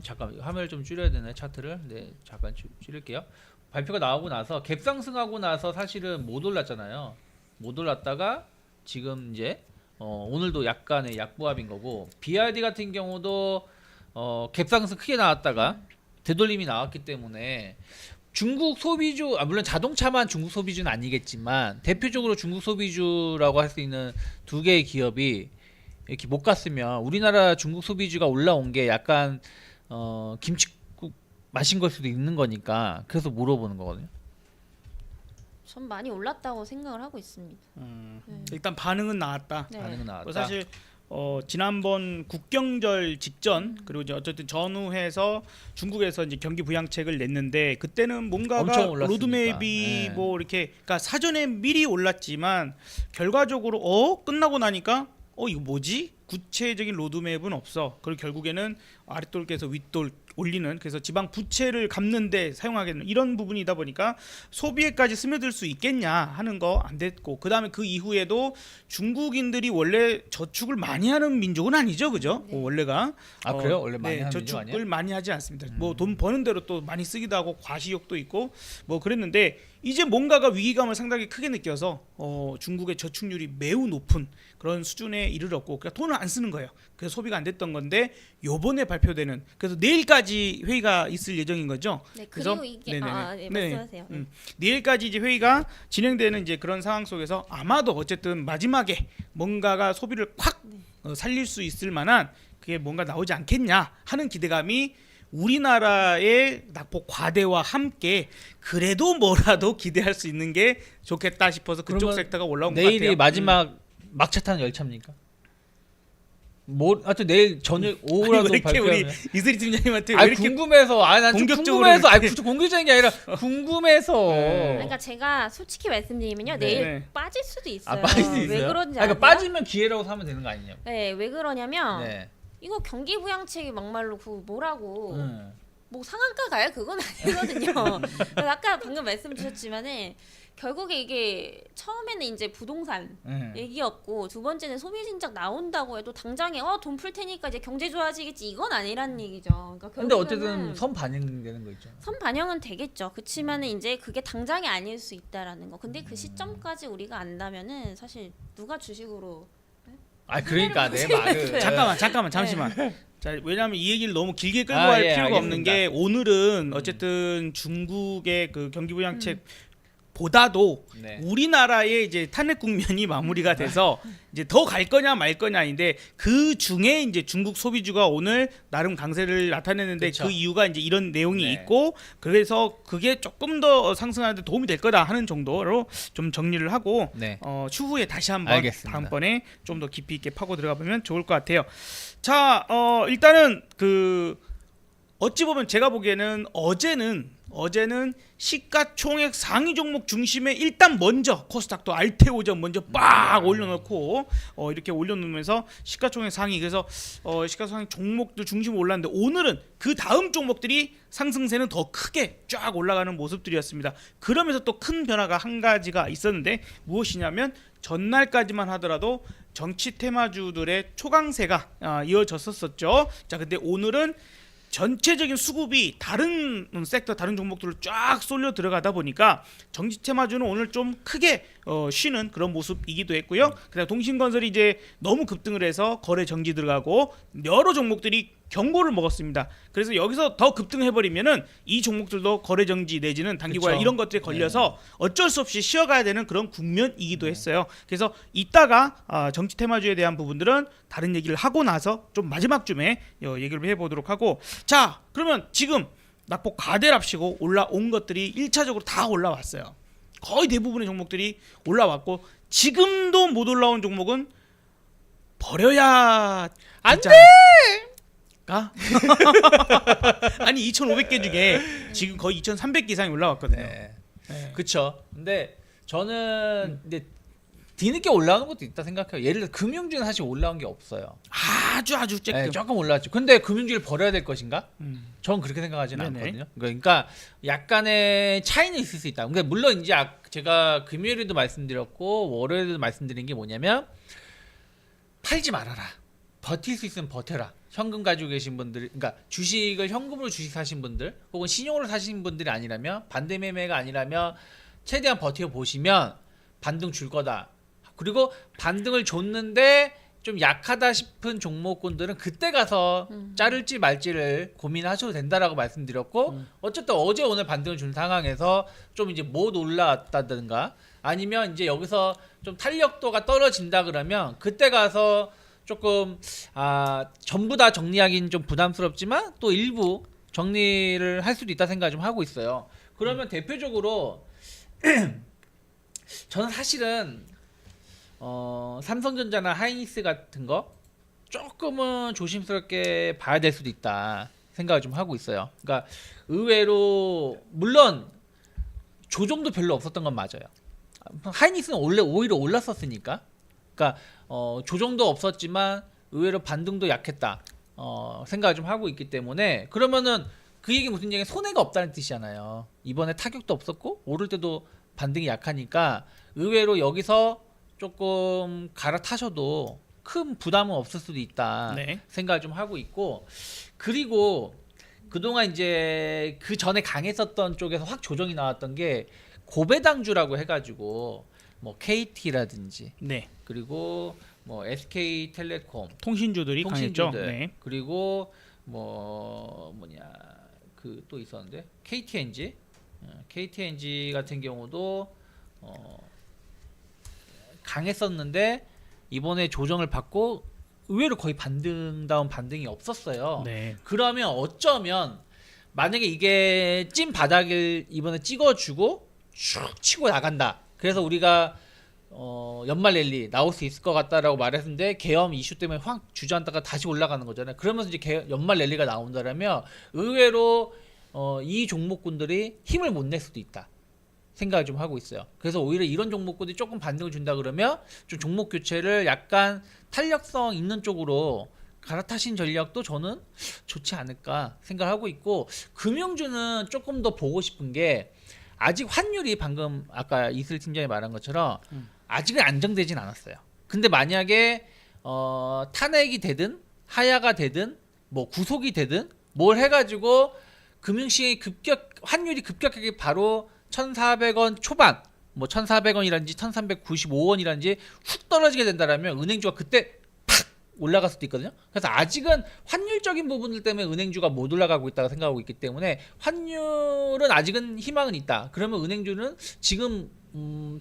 잠깐 화면을 좀 줄여야 되나요 차트를? 네 잠깐 줄일게요. 발표가 나오고 나서 갭상승하고 나서 사실은 못 올랐잖아요. 못 올랐다가 지금 이제 오늘도 약간의 약보합인 거고 BYD 같은 경우도 갭상승 크게 나왔다가 되돌림이 나왔기 때문에 중국 소비주 물론 자동차만 중국 소비주는 아니겠지만 대표적으로 중국 소비주라고 할 수 있는 두 개의 기업이 이렇게 못 갔으면 우리나라 중국 소비주가 올라온 게 약간 김치국 마신 걸 수도 있는 거니까 그래서 물어보는 거거든요. 전 많이 올랐다고 생각을 하고 있습니다. 일단 반응은 나왔다. 네. 반응은 나왔다. 사실 지난번 국경절 직전 그리고 이제 어쨌든 전후해서 중국에서 이제 경기 부양책을 냈는데 그때는 뭔가가 엄청 올랐으니까. 로드맵이 네. 뭐 이렇게 그러니까 사전에 미리 올랐지만 결과적으로 끝나고 나니까 이거 뭐지? 구체적인 로드맵은 없어. 그리고 결국에는 아랫돌 깨서 윗돌 올리는 그래서 지방 부채를 갚는데 사용하겠는 이런 부분이다 보니까 소비에까지 스며들 수 있겠냐 하는 거 안 됐고 그다음에 그 이후에도 중국인들이 원래 저축을 많이 하는 민족은 아니죠, 그죠? 네. 원래가 그래요? 원래 많이 하는 민족 저축을 아니에요? 많이 하지 않습니다. 뭐 돈 버는 대로 또 많이 쓰기도 하고 과시욕도 있고 뭐 그랬는데 이제 뭔가가 위기감을 상당히 크게 느껴서 중국의 저축률이 매우 높은 그런 수준에 이르렀고 그러니까 돈을 안 쓰는 거예요. 그래서 소비가 안 됐던 건데 요번에 발표되는 그래서 내일까지 회의가 있을 예정인 거죠. 네, 그래서 그리고 이게 네네네. 네, 말씀하세요. 내일까지 이제 회의가 진행되는 이제 그런 상황 속에서 아마도 어쨌든 마지막에 뭔가가 소비를 콱 살릴 수 있을 만한 그게 뭔가 나오지 않겠냐 하는 기대감이 우리나라의 낙폭 과대와 함께 그래도 뭐라도 기대할 수 있는 게 좋겠다 싶어서 그쪽 그러면 섹터가 올라온 것 내일이 같아요. 마지막 막차 타는 열차입니까? 뭐 하여튼 내일 저녁 아니, 오후라도 왜 이렇게 우리 발표하면 이슬이 팀장님한테 왜 아니 이렇게 궁금해서 난좀 공격적으로 궁금해서 이렇게. 굳이 공격적인 게 아니라 궁금해서 그러니까 제가 솔직히 말씀드리면요 네. 내일 네. 빠질 수도 있어요. 빠질 수 있어요? 왜 그런지 그러니까 아세요? 빠지면 기회라고 사면 되는 거 아니냐고. 네, 왜 그러냐면 네. 이거 경기 부양책이 막말로 그 뭐라고 뭐 상한가 가요? 그건 아니거든요. 그래서 아까 방금 말씀 주셨지만은 결국에 이게 처음에는 이제 부동산 얘기였고 두 번째는 소비 진작 나온다고 해도 당장에 돈 풀 테니까 이제 경제 좋아지겠지 이건 아니란 얘기죠. 그러니까 근데 결국에는 어쨌든 선 반영되는 거 있죠. 선 반영은 되겠죠. 그치만은 이제 그게 당장이 아닐 수 있다라는 거. 근데 그 시점까지 우리가 안다면은 사실 누가 주식으로 아 그러니까 내 말은 잠시만. 자, 왜냐하면 이 얘기를 너무 길게 끌고 아, 갈 예, 필요가 없는 알겠습니다. 게 오늘은 어쨌든 중국의 그 경기 부양책 보다도 네. 우리나라의 이제 탄핵 국면이 마무리가 돼서 이제 더 갈 거냐 말 거냐인데 그 중에 이제 중국 소비주가 오늘 나름 강세를 나타냈는데 그쵸. 그 이유가 이제 이런 내용이 네. 있고 그래서 그게 조금 더 상승하는 데 도움이 될 거다 하는 정도로 좀 정리를 하고 네. 추후에 다시 한번 알겠습니다. 다음번에 좀 더 깊이 있게 파고 들어가 보면 좋을 것 같아요. 자, 일단은 그 어찌 보면 제가 보기에는 어제는 시가총액 상위 종목 중심에 일단 먼저 코스닥도 알테오전 먼저 빡 올려놓고 이렇게 올려놓으면서 시가총액 상위 그래서 시가총액 종목들 중심으로 올랐는데 오늘은 그 다음 종목들이 상승세는 더 크게 쫙 올라가는 모습들이었습니다. 그러면서 또 큰 변화가 한 가지가 있었는데 무엇이냐면 전날까지만 하더라도 정치 테마주들의 초강세가 이어졌었죠. 자, 근데 오늘은 전체적인 수급이 다른 섹터 다른 종목들로 쫙 쏠려 들어가다 보니까 정치 테마주는 오늘 좀 크게 쉬는 그런 모습이기도 했고요. 그다음 동신건설이 이제 너무 급등을 해서 거래 정지 들어가고 여러 종목들이 경고를 먹었습니다. 그래서 여기서 더 급등해버리면은 이 종목들도 거래 정지 내지는 단기과열 그쵸. 이런 것들에 걸려서 어쩔 수 없이 쉬어가야 되는 그런 국면이기도 했어요. 그래서 이따가 정치 테마주에 대한 부분들은 다른 얘기를 하고 나서 좀 마지막쯤에 얘기를 해보도록 하고 자 그러면 지금 낙폭 가대랍시고 올라온 것들이 1차적으로 다 올라왔어요. 거의 대부분의 종목들이 올라왔고 지금도 못 올라온 종목은 버려야 안 돼! 가? 아니 2,500개 중에 지금 거의 2,300개 이상이 올라왔거든요. 네. 네. 그쵸. 근데 저는 근데 뒤늦게 올라오는 것도 있다 생각해요. 예를 들어 금융주는 사실 올라온 게 없어요. 아주 조금. 네, 조금 올랐죠. 근데 금융주를 버려야 될 것인가? 전 그렇게 생각하지는 네네. 않거든요. 그러니까 약간의 차이는 있을 수 있다. 그러니까 물론 이제 제가 금요일에도 말씀드렸고 월요일에도 말씀드린 게 뭐냐면 팔지 말아라. 버틸 수 있으면 버텨라. 현금 가지고 계신 분들, 그러니까 주식을 현금으로 주식 사신 분들, 혹은 신용으로 사신 분들이 아니라면 반대 매매가 아니라면 최대한 버텨 보시면 반등 줄 거다. 그리고 반등을 줬는데 좀 약하다 싶은 종목군들은 그때 가서 자를지 말지를 고민하셔도 된다라고 말씀드렸고 어쨌든 어제 오늘 반등을 준 상황에서 좀 이제 못 올라왔다든가 아니면 이제 여기서 좀 탄력도가 떨어진다 그러면 그때 가서 조금 전부 다 정리하기는 좀 부담스럽지만 또 일부 정리를 할 수도 있다 생각 좀 하고 있어요. 그러면 대표적으로 저는 사실은 삼성전자나 하이닉스 같은 거 조금은 조심스럽게 봐야 될 수도 있다 생각을 좀 하고 있어요. 그러니까 의외로 물론 조정도 별로 없었던 건 맞아요. 하이닉스는 원래 오히려 올랐었으니까. 그러니까 조정도 없었지만 의외로 반등도 약했다 생각을 좀 하고 있기 때문에 그러면은 그 얘기 무슨 얘기 손해가 없다는 뜻이잖아요. 이번에 타격도 없었고 오를 때도 반등이 약하니까 의외로 여기서 조금 갈아타셔도 큰 부담은 없을 수도 있다 네. 생각을 좀 하고 있고 그리고 그동안 이제 그 전에 강했었던 쪽에서 확 조정이 나왔던 게 고배당주라고 해가지고 뭐 KT라든지 네. 그리고 뭐 SK텔레콤 통신주들이 강했죠. 통신주들 네. 그리고 그 또 있었는데 KTNG 같은 경우도 강했었는데 이번에 조정을 받고 의외로 거의 반등다운 반등이 없었어요. 네. 그러면 어쩌면 만약에 이게 찐 바닥을 이번에 찍어주고 쭉 치고 나간다. 그래서 우리가 연말 랠리 나올 수 있을 것 같다라고 말했는데 계엄 이슈 때문에 확 주저앉다가 다시 올라가는 거잖아요. 그러면서 이제 연말 랠리가 나온다라면 의외로 이 종목군들이 힘을 못 낼 수도 있다 생각을 좀 하고 있어요. 그래서 오히려 이런 종목군들이 조금 반등을 준다 그러면 좀 종목 교체를 약간 탄력성 있는 쪽으로 갈아타신 전략도 저는 좋지 않을까 생각하고 있고 금융주는 조금 더 보고 싶은 게 아직 환율이 방금 아까 이슬 팀장이 말한 것처럼 아직은 안정되진 않았어요. 근데 만약에 탄핵이 되든 하야가 되든 뭐 구속이 되든 뭘 해가지고 금융시장이 환율이 급격하게 바로 1,400원 초반 뭐 1,400원이란지 1,395원이란지 훅 떨어지게 된다라면 은행주가 그때 팍 올라갈 수도 있거든요. 그래서 아직은 환율적인 부분들 때문에 은행주가 못 올라가고 있다고 생각하고 있기 때문에 환율은 아직은 희망은 있다. 그러면 은행주는 지금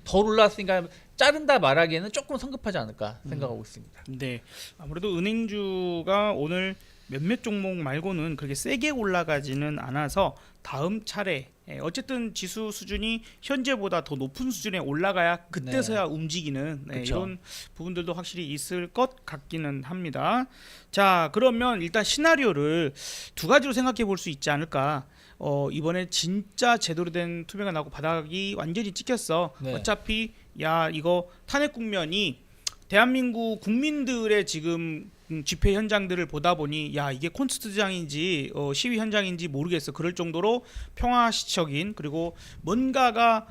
덜 올랐으니까 자른다 말하기에는 조금 성급하지 않을까 생각하고 있습니다. 네, 아무래도 은행주가 오늘 몇몇 종목 말고는 그렇게 세게 올라가지는 않아서 다음 차례 어쨌든 지수 수준이 현재보다 더 높은 수준에 올라가야 그때서야 움직이는 그쵸. 이런 부분들도 확실히 있을 것 같기는 합니다. 자, 그러면 일단 시나리오를 두 가지로 생각해 볼 수 있지 않을까. 이번에 진짜 제대로 된 투명한 나고 바닥이 완전히 찍혔어. 네. 어차피 야 이거 탄핵 국면이 대한민국 국민들의 지금 집회 현장들을 보다 보니 야 이게 콘서트장인지 시위 현장인지 모르겠어. 그럴 정도로 평화시적인 그리고 뭔가가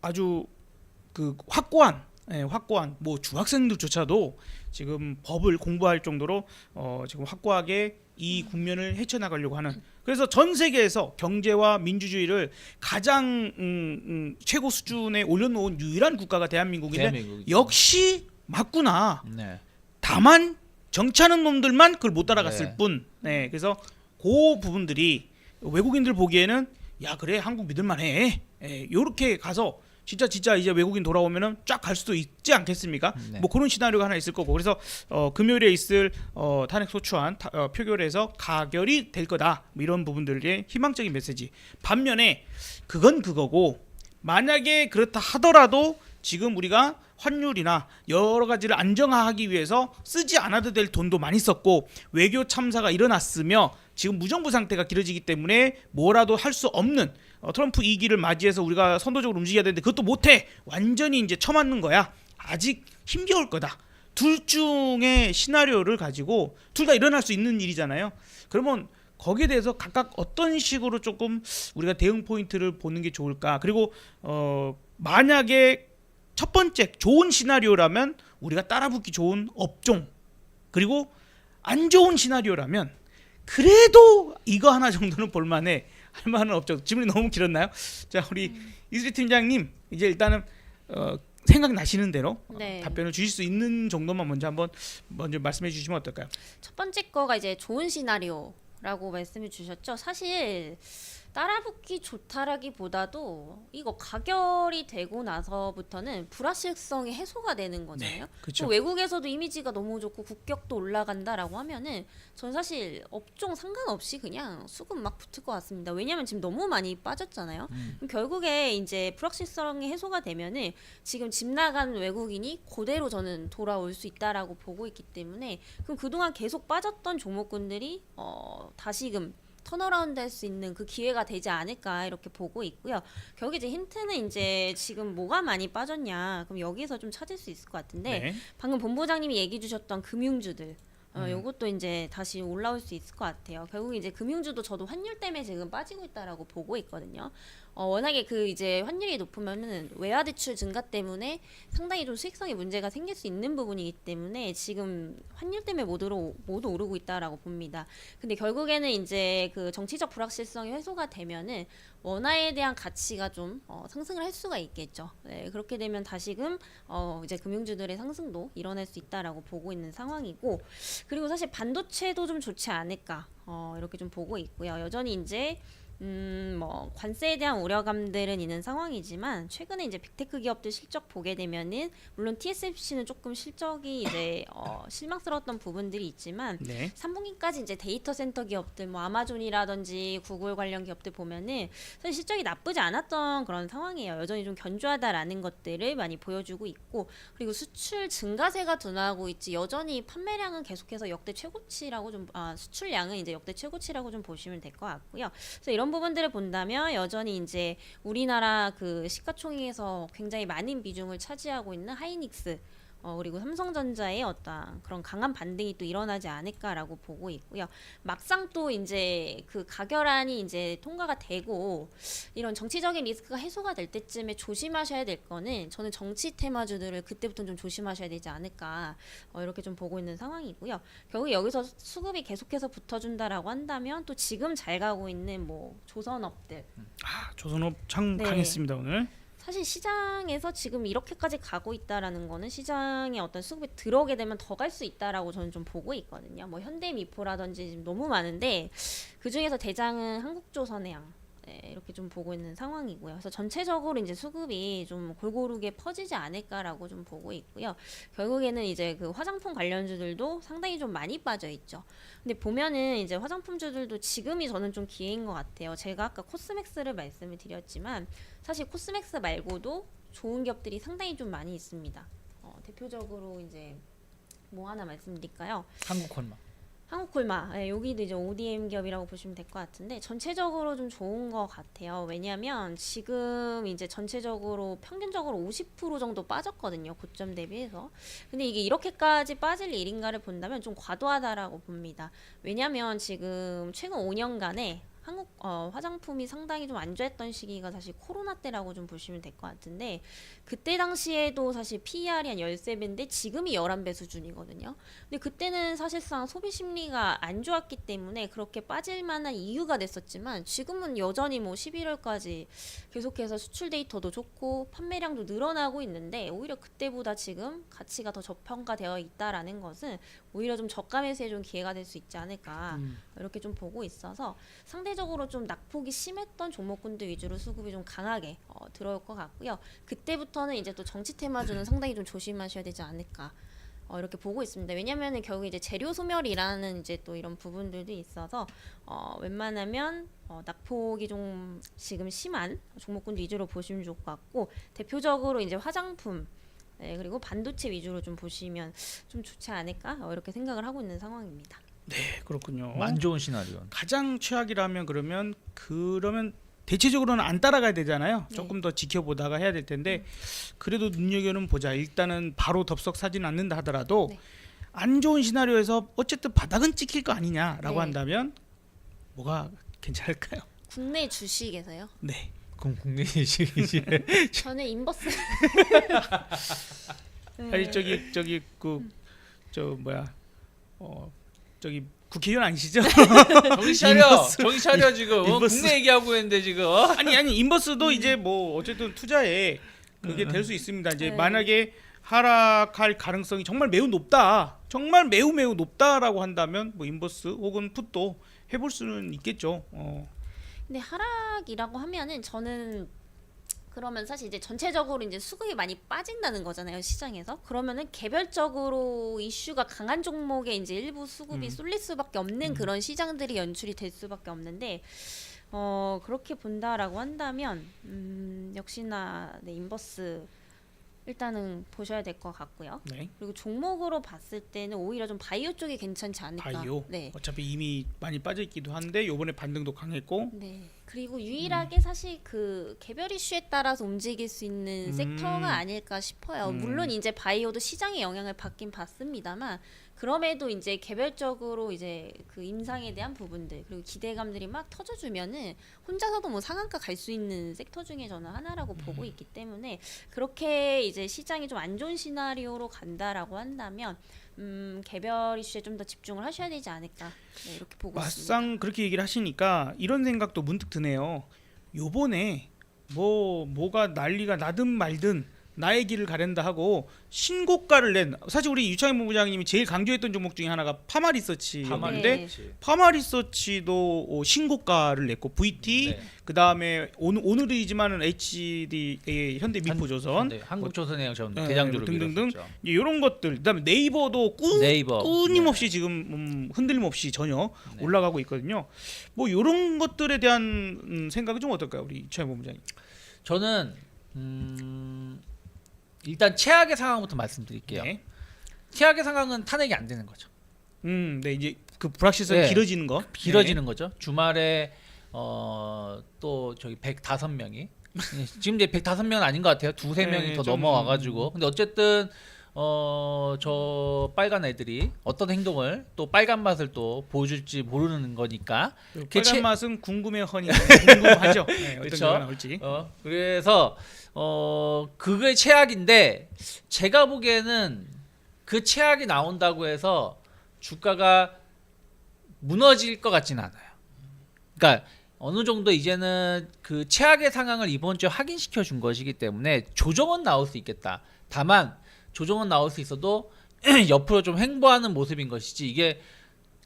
아주 그 확고한 뭐 중학생들조차도 지금 법을 공부할 정도로 지금 확고하게 이 국면을 헤쳐나가려고 하는 그래서 전 세계에서 경제와 민주주의를 가장 최고 수준에 올려놓은 유일한 국가가 대한민국인데 대한민국이죠. 역시 맞구나. 네. 다만 정치하는 놈들만 그걸 못 따라갔을 네. 뿐. 네, 그래서 그 부분들이 외국인들 보기에는 야 그래 한국 믿을만해. 요렇게 가서 진짜 이제 외국인 돌아오면은 쫙 갈 수도 있지 않겠습니까? 네. 뭐 그런 시나리오가 하나 있을 거고 그래서 금요일에 있을 탄핵 소추안 표결에서 가결이 될 거다. 뭐 이런 부분들의 희망적인 메시지. 반면에 그건 그거고 만약에 그렇다 하더라도 지금 우리가 환율이나 여러 가지를 안정화하기 위해서 쓰지 않아도 될 돈도 많이 썼고 외교 참사가 일어났으며 지금 무정부 상태가 길어지기 때문에 뭐라도 할 수 없는 트럼프 2기를 맞이해서 우리가 선도적으로 움직여야 되는데 그것도 못해. 완전히 이제 처맞는 거야. 아직 힘겨울 거다. 둘 중에 시나리오를 가지고 둘 다 일어날 수 있는 일이잖아요. 그러면 거기에 대해서 각각 어떤 식으로 조금 우리가 대응 포인트를 보는 게 좋을까? 그리고 만약에 첫 번째 좋은 시나리오라면 우리가 따라붙기 좋은 업종 그리고 안 좋은 시나리오라면 그래도 이거 하나 정도는 볼만해 할 만한 업종. 질문이 너무 길었나요? 자 우리 이슬이 팀장님 이제 일단은 생각나시는 대로 네. 답변을 주실 수 있는 정도만 먼저 말씀해 주시면 어떨까요? 첫 번째 거가 이제 좋은 시나리오라고 말씀해 주셨죠. 사실 따라붙기 좋다라기보다도 이거 가결이 되고 나서부터는 불확실성이 해소가 되는 거잖아요. 그렇죠. 또 외국에서도 이미지가 너무 좋고 국격도 올라간다라고 하면은 전 사실 업종 상관없이 그냥 수급 막 붙을 것 같습니다. 왜냐하면 지금 너무 많이 빠졌잖아요. 그럼 결국에 이제 불확실성이 해소가 되면은 지금 집 나간 외국인이 그대로 저는 돌아올 수 있다라고 보고 있기 때문에 그럼 그동안 계속 빠졌던 종목군들이 다시금 턴어라운드 할 수 있는 그 기회가 되지 않을까 이렇게 보고 있고요. 결국 이제 힌트는 이제 지금 뭐가 많이 빠졌냐 그럼 여기서 좀 찾을 수 있을 것 같은데 네. 방금 본부장님이 얘기해 주셨던 금융주들 요것도 이제 다시 올라올 수 있을 것 같아요. 결국 이제 금융주도 저도 환율 때문에 지금 빠지고 있다라고 보고 있거든요. 워낙에 그 이제 환율이 높으면은 외화 대출 증가 때문에 상당히 좀 수익성에 문제가 생길 수 있는 부분이기 때문에 지금 환율 때문에 모두 오르고 있다라고 봅니다. 근데 결국에는 이제 그 정치적 불확실성이 해소가 되면은 원화에 대한 가치가 좀 상승을 할 수가 있겠죠. 네, 그렇게 되면 다시금 이제 금융주들의 상승도 일어날 수 있다라고 보고 있는 상황이고 그리고 사실 반도체도 좀 좋지 않을까 이렇게 좀 보고 있고요. 여전히 이제 뭐 관세에 대한 우려감들은 있는 상황이지만 최근에 이제 빅테크 기업들 실적 보게 되면은 물론 TSMC는 조금 실적이 이제 실망스러웠던 부분들이 있지만 네. 3분기까지 이제 데이터 센터 기업들 뭐 아마존이라든지 구글 관련 기업들 보면은 사실 실적이 나쁘지 않았던 그런 상황이에요. 여전히 좀 견조하다라는 것들을 많이 보여주고 있고 그리고 수출 증가세가 둔화하고 있지 여전히 판매량은 계속해서 역대 최고치라고 좀 수출량은 이제 역대 최고치라고 좀 보시면 될 것 같고요. 그래서 이런 부분들을 본다면 여전히 이제 우리나라 그 시가총액에서 굉장히 많은 비중을 차지하고 있는 하이닉스 그리고 삼성전자의 어떤 그런 강한 반등이 또 일어나지 않을까라고 보고 있고요. 막상 또 이제 그 가결안이 이제 통과가 되고 이런 정치적인 리스크가 해소가 될 때쯤에 조심하셔야 될 거는 저는 정치 테마주들을 그때부터 좀 조심하셔야 되지 않을까 이렇게 좀 보고 있는 상황이고요. 결국 여기서 수급이 계속해서 붙어준다라고 한다면 또 지금 잘 가고 있는 뭐 조선업들 조선업 참 네. 강했습니다 오늘. 사실 시장에서 지금 이렇게까지 가고 있다라는 거는 시장에 어떤 수급이 들어오게 되면 더 갈 수 있다라고 저는 좀 보고 있거든요. 뭐 현대미포라든지 지금 너무 많은데 그 중에서 대장은 한국조선해양 이렇게 좀 보고 있는 상황이고요. 그래서 전체적으로 이제 수급이 좀 골고루게 퍼지지 않을까라고 좀 보고 있고요. 결국에는 이제 그 화장품 관련주들도 상당히 좀 많이 빠져 있죠. 근데 보면은 이제 화장품주들도 지금이 저는 좀 기회인 것 같아요. 제가 아까 코스맥스를 말씀을 드렸지만 사실 코스맥스 말고도 좋은 기업들이 상당히 좀 많이 있습니다. 대표적으로 이제 뭐 하나 말씀드릴까요? 한국콜마. 한국콜마, 여기도 이제 ODM 기업이라고 보시면 될 것 같은데 전체적으로 좀 좋은 것 같아요. 왜냐하면 지금 이제 전체적으로 평균적으로 50% 정도 빠졌거든요. 고점 대비해서. 근데 이게 이렇게까지 빠질 일인가를 본다면 좀 과도하다라고 봅니다. 왜냐하면 지금 최근 5년간에 한국 화장품이 상당히 좀 안 좋았던 시기가 사실 코로나 때라고 좀 보시면 될 것 같은데 그때 당시에도 사실 PER이 한 13배인데 지금이 11배 수준이거든요. 근데 그때는 사실상 소비 심리가 안 좋았기 때문에 그렇게 빠질 만한 이유가 됐었지만 지금은 여전히 뭐 11월까지 계속해서 수출 데이터도 좋고 판매량도 늘어나고 있는데 오히려 그때보다 지금 가치가 더 저평가되어 있다라는 것은 오히려 좀 저가 매수에 좀 기회가 될 수 있지 않을까 이렇게 좀 보고 있어서 상대적으로 좀 낙폭이 심했던 종목군들 위주로 수급이 좀 강하게 들어올 것 같고요. 그때부터는 이제 또 정치 테마주는 상당히 좀 조심하셔야 되지 않을까 이렇게 보고 있습니다. 왜냐면은 결국 이제 재료 소멸이라는 이제 또 이런 부분들도 있어서 웬만하면 낙폭이 좀 지금 심한 종목군 위주로 보시면 좋을 것 같고 대표적으로 이제 화장품 그리고 반도체 위주로 좀 보시면 좀 좋지 않을까 이렇게 생각을 하고 있는 상황입니다. 네, 그렇군요. 안 좋은 시나리오. 가장 최악이라면 그러면 대체적으로는 안 따라가야 되잖아요. 네. 조금 더 지켜보다가 해야 될 텐데 그래도 눈여겨는 보자. 일단은 바로 덥석 사지는 않는다 하더라도 네. 안 좋은 시나리오에서 어쨌든 바닥은 찍힐 거 아니냐라고 네. 한다면 뭐가 괜찮을까요? 국내 주식에서요. 네. 그럼 국내 시기지. 저는 인버스. 아니 저기 저기 국회의원 아니시죠? 정신 차려. 인버스. 정신 차려 지금. 인버스. 국내 얘기하고 있는데 지금. 아니 인버스도 이제 뭐 어쨌든 투자에 그게 될 수 있습니다. 이제 네. 만약에 하락할 가능성이 정말 매우 높다. 정말 매우 높다라고 한다면 뭐 인버스 혹은 풋도 해볼 수는 있겠죠. 근데 하락이라고 하면은 저는 그러면 사실 이제 전체적으로 이제 수급이 많이 빠진다는 거잖아요 시장에서. 그러면은 개별적으로 이슈가 강한 종목에 이제 일부 수급이 쏠릴 수밖에 없는 그런 시장들이 연출이 될 수밖에 없는데 그렇게 본다라고 한다면 역시나 네, 인버스 일단은 보셔야 될 것 같고요. 네. 그리고 종목으로 봤을 때는 오히려 좀 바이오 쪽이 괜찮지 않을까. 바이오. 네. 어차피 이미 많이 빠져 있기도 한데 요번에 반등도 강했고. 네. 그리고 유일하게 사실 그 개별 이슈에 따라서 움직일 수 있는 섹터가 아닐까 싶어요. 물론 이제 바이오도 시장의 영향을 받긴 받습니다만 그럼에도 이제 개별적으로 이제 그 임상에 대한 부분들 그리고 기대감들이 막 터져주면은 혼자서도 뭐 상한가 갈 수 있는 섹터 중에 저는 하나라고 보고 있기 때문에 그렇게 이제 시장이 좀 안 좋은 시나리오로 간다라고 한다면 개별 이슈에 좀 더 집중을 하셔야 되지 않을까 이렇게 보고 있습니다. 막상 그렇게 얘기를 하시니까 이런 생각도 문득 드네요. 요번에 뭐가 난리가 나든 말든 나의 길을 가랜다 하고 신고가를 낸 사실 우리 유창현 본부장님이 제일 강조했던 종목 중에 하나가 파마리서치였는데 네. 파마리서치도 신고가를 냈고 VT 네. 그다음에 오늘이지만은 HD 현대미포조선 네, 한국조선해양 전 네, 대장주로 등등등. 밀었었죠. 이런 것들 그다음에 네이버도 네이버. 끊임없이 지금 흔들림 없이 전혀 네. 올라가고 있거든요. 뭐 이런 것들에 대한 생각이 좀 어떨까요, 우리 유창현 본부장님? 저는 일단 최악의 상황부터 말씀드릴게요. 네. 최악의 상황은 탄핵이 안 되는 거죠. 네 이제 그 불확실성이 네. 길어지는 거. 길어지는 거죠. 주말에 또 저기 105명이 지금 이제 105명은 아닌 것 같아요. 두세 네, 명이 더 좀, 넘어와가지고. 근데 어쨌든 저 빨간 애들이 어떤 행동을 또 빨간 맛을 또 보여줄지 모르는 거니까. 빨간 맛은 궁금해 허니 궁금하죠. 네, 어떤 그쵸? 결과 나올지. 그래서 그게 최악인데 제가 보기에는 그 최악이 나온다고 해서 주가가 무너질 것 같지는 않아요. 그러니까 어느 정도 이제는 그 최악의 상황을 이번 주에 확인시켜 준 것이기 때문에 조정은 나올 수 있겠다. 다만 조정은 나올 수 있어도 옆으로 좀 횡보하는 모습인 것이지 이게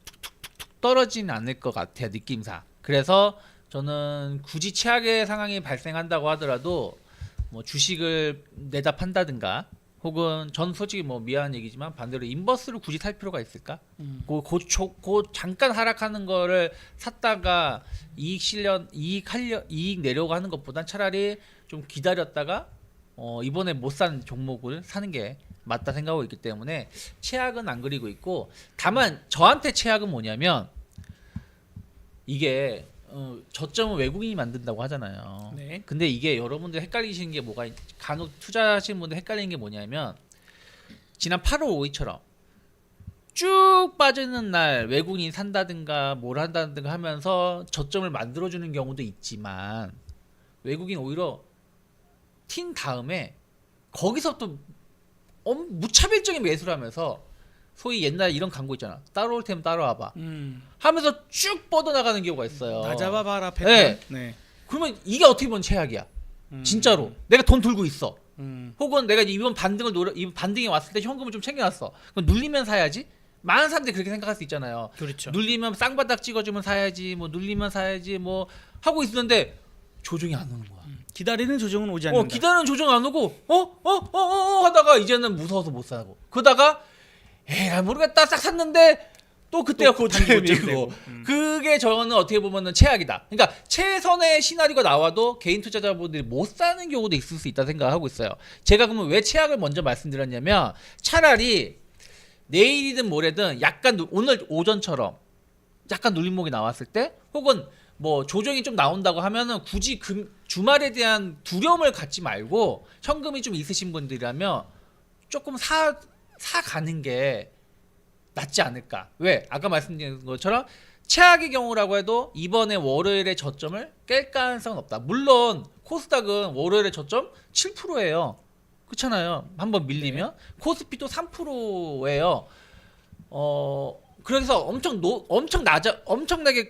툭툭툭툭 떨어지는 않을 것 같아요. 느낌상. 그래서 저는 굳이 최악의 상황이 발생한다고 하더라도 뭐 주식을 내다 판다든가 혹은 전 솔직히 뭐 미안한 얘기지만 반대로 인버스를 굳이 살 필요가 있을까? 그 잠깐 하락하는 거를 샀다가 이익 내려고 하는 것보단 차라리 좀 기다렸다가 이번에 못 산 종목을 사는 게 맞다 생각하고 있기 때문에 최악은 안 그리고 있고 다만 저한테 최악은 뭐냐면 이게 저점은 외국인이 만든다고 하잖아요. 네. 근데 이게 여러분들 헷갈리시는 게 뭐가 간혹 투자하시는 분들 헷갈리는 게 뭐냐면 지난 8월 5일처럼 쭉 빠지는 날 외국인이 산다든가 뭘 한다든가 하면서 저점을 만들어주는 경우도 있지만 외국인 오히려 튄 다음에 거기서 또 무차별적인 매수를 하면서 소위 옛날 이런 광고 있잖아. 따라올 테면 따라와봐. 하면서 쭉 뻗어나가는 경우가 있어요. 나 잡아봐라 패턴. 네. 네. 그러면 이게 어떻게 보면 최악이야. 진짜로. 내가 돈 들고 있어. 혹은 내가 이번 반등이 왔을 때 현금을 좀 챙겨놨어. 그럼 눌리면 사야지. 많은 사람들이 그렇게 생각할 수 있잖아요. 그렇죠. 눌리면 쌍바닥 찍어주면 사야지. 뭐 눌리면 사야지. 뭐 하고 있었는데 조정이 안 오는 거야. 기다리는 조정은 오지 않는다. 기다리는 조정 안 오고 하다가 이제는 무서워서 못 사고. 그러다가 난 모르겠다 싹 샀는데 또 그때가 고점이고 그게 저는 어떻게 보면은 최악이다. 그러니까 최선의 시나리오가 나와도 개인 투자자분들이 못 사는 경우도 있을 수 있다 생각하고 있어요. 제가 그러면 왜 최악을 먼저 말씀드렸냐면 차라리 내일이든 모레든 약간 오늘 오전처럼 약간 눌림목이 나왔을 때 혹은 뭐 조정이 좀 나온다고 하면은 굳이 주말에 대한 두려움을 갖지 말고 현금이 좀 있으신 분들이라면 조금 사가는 게 낫지 않을까. 왜? 아까 말씀드린 것처럼 최악의 경우라고 해도 이번에 월요일에 저점을 깰 가능성은 없다. 물론 코스닥은 월요일에 저점 7%예요. 그렇잖아요. 한번 밀리면 코스피도 3%예요. 그래서 엄청나게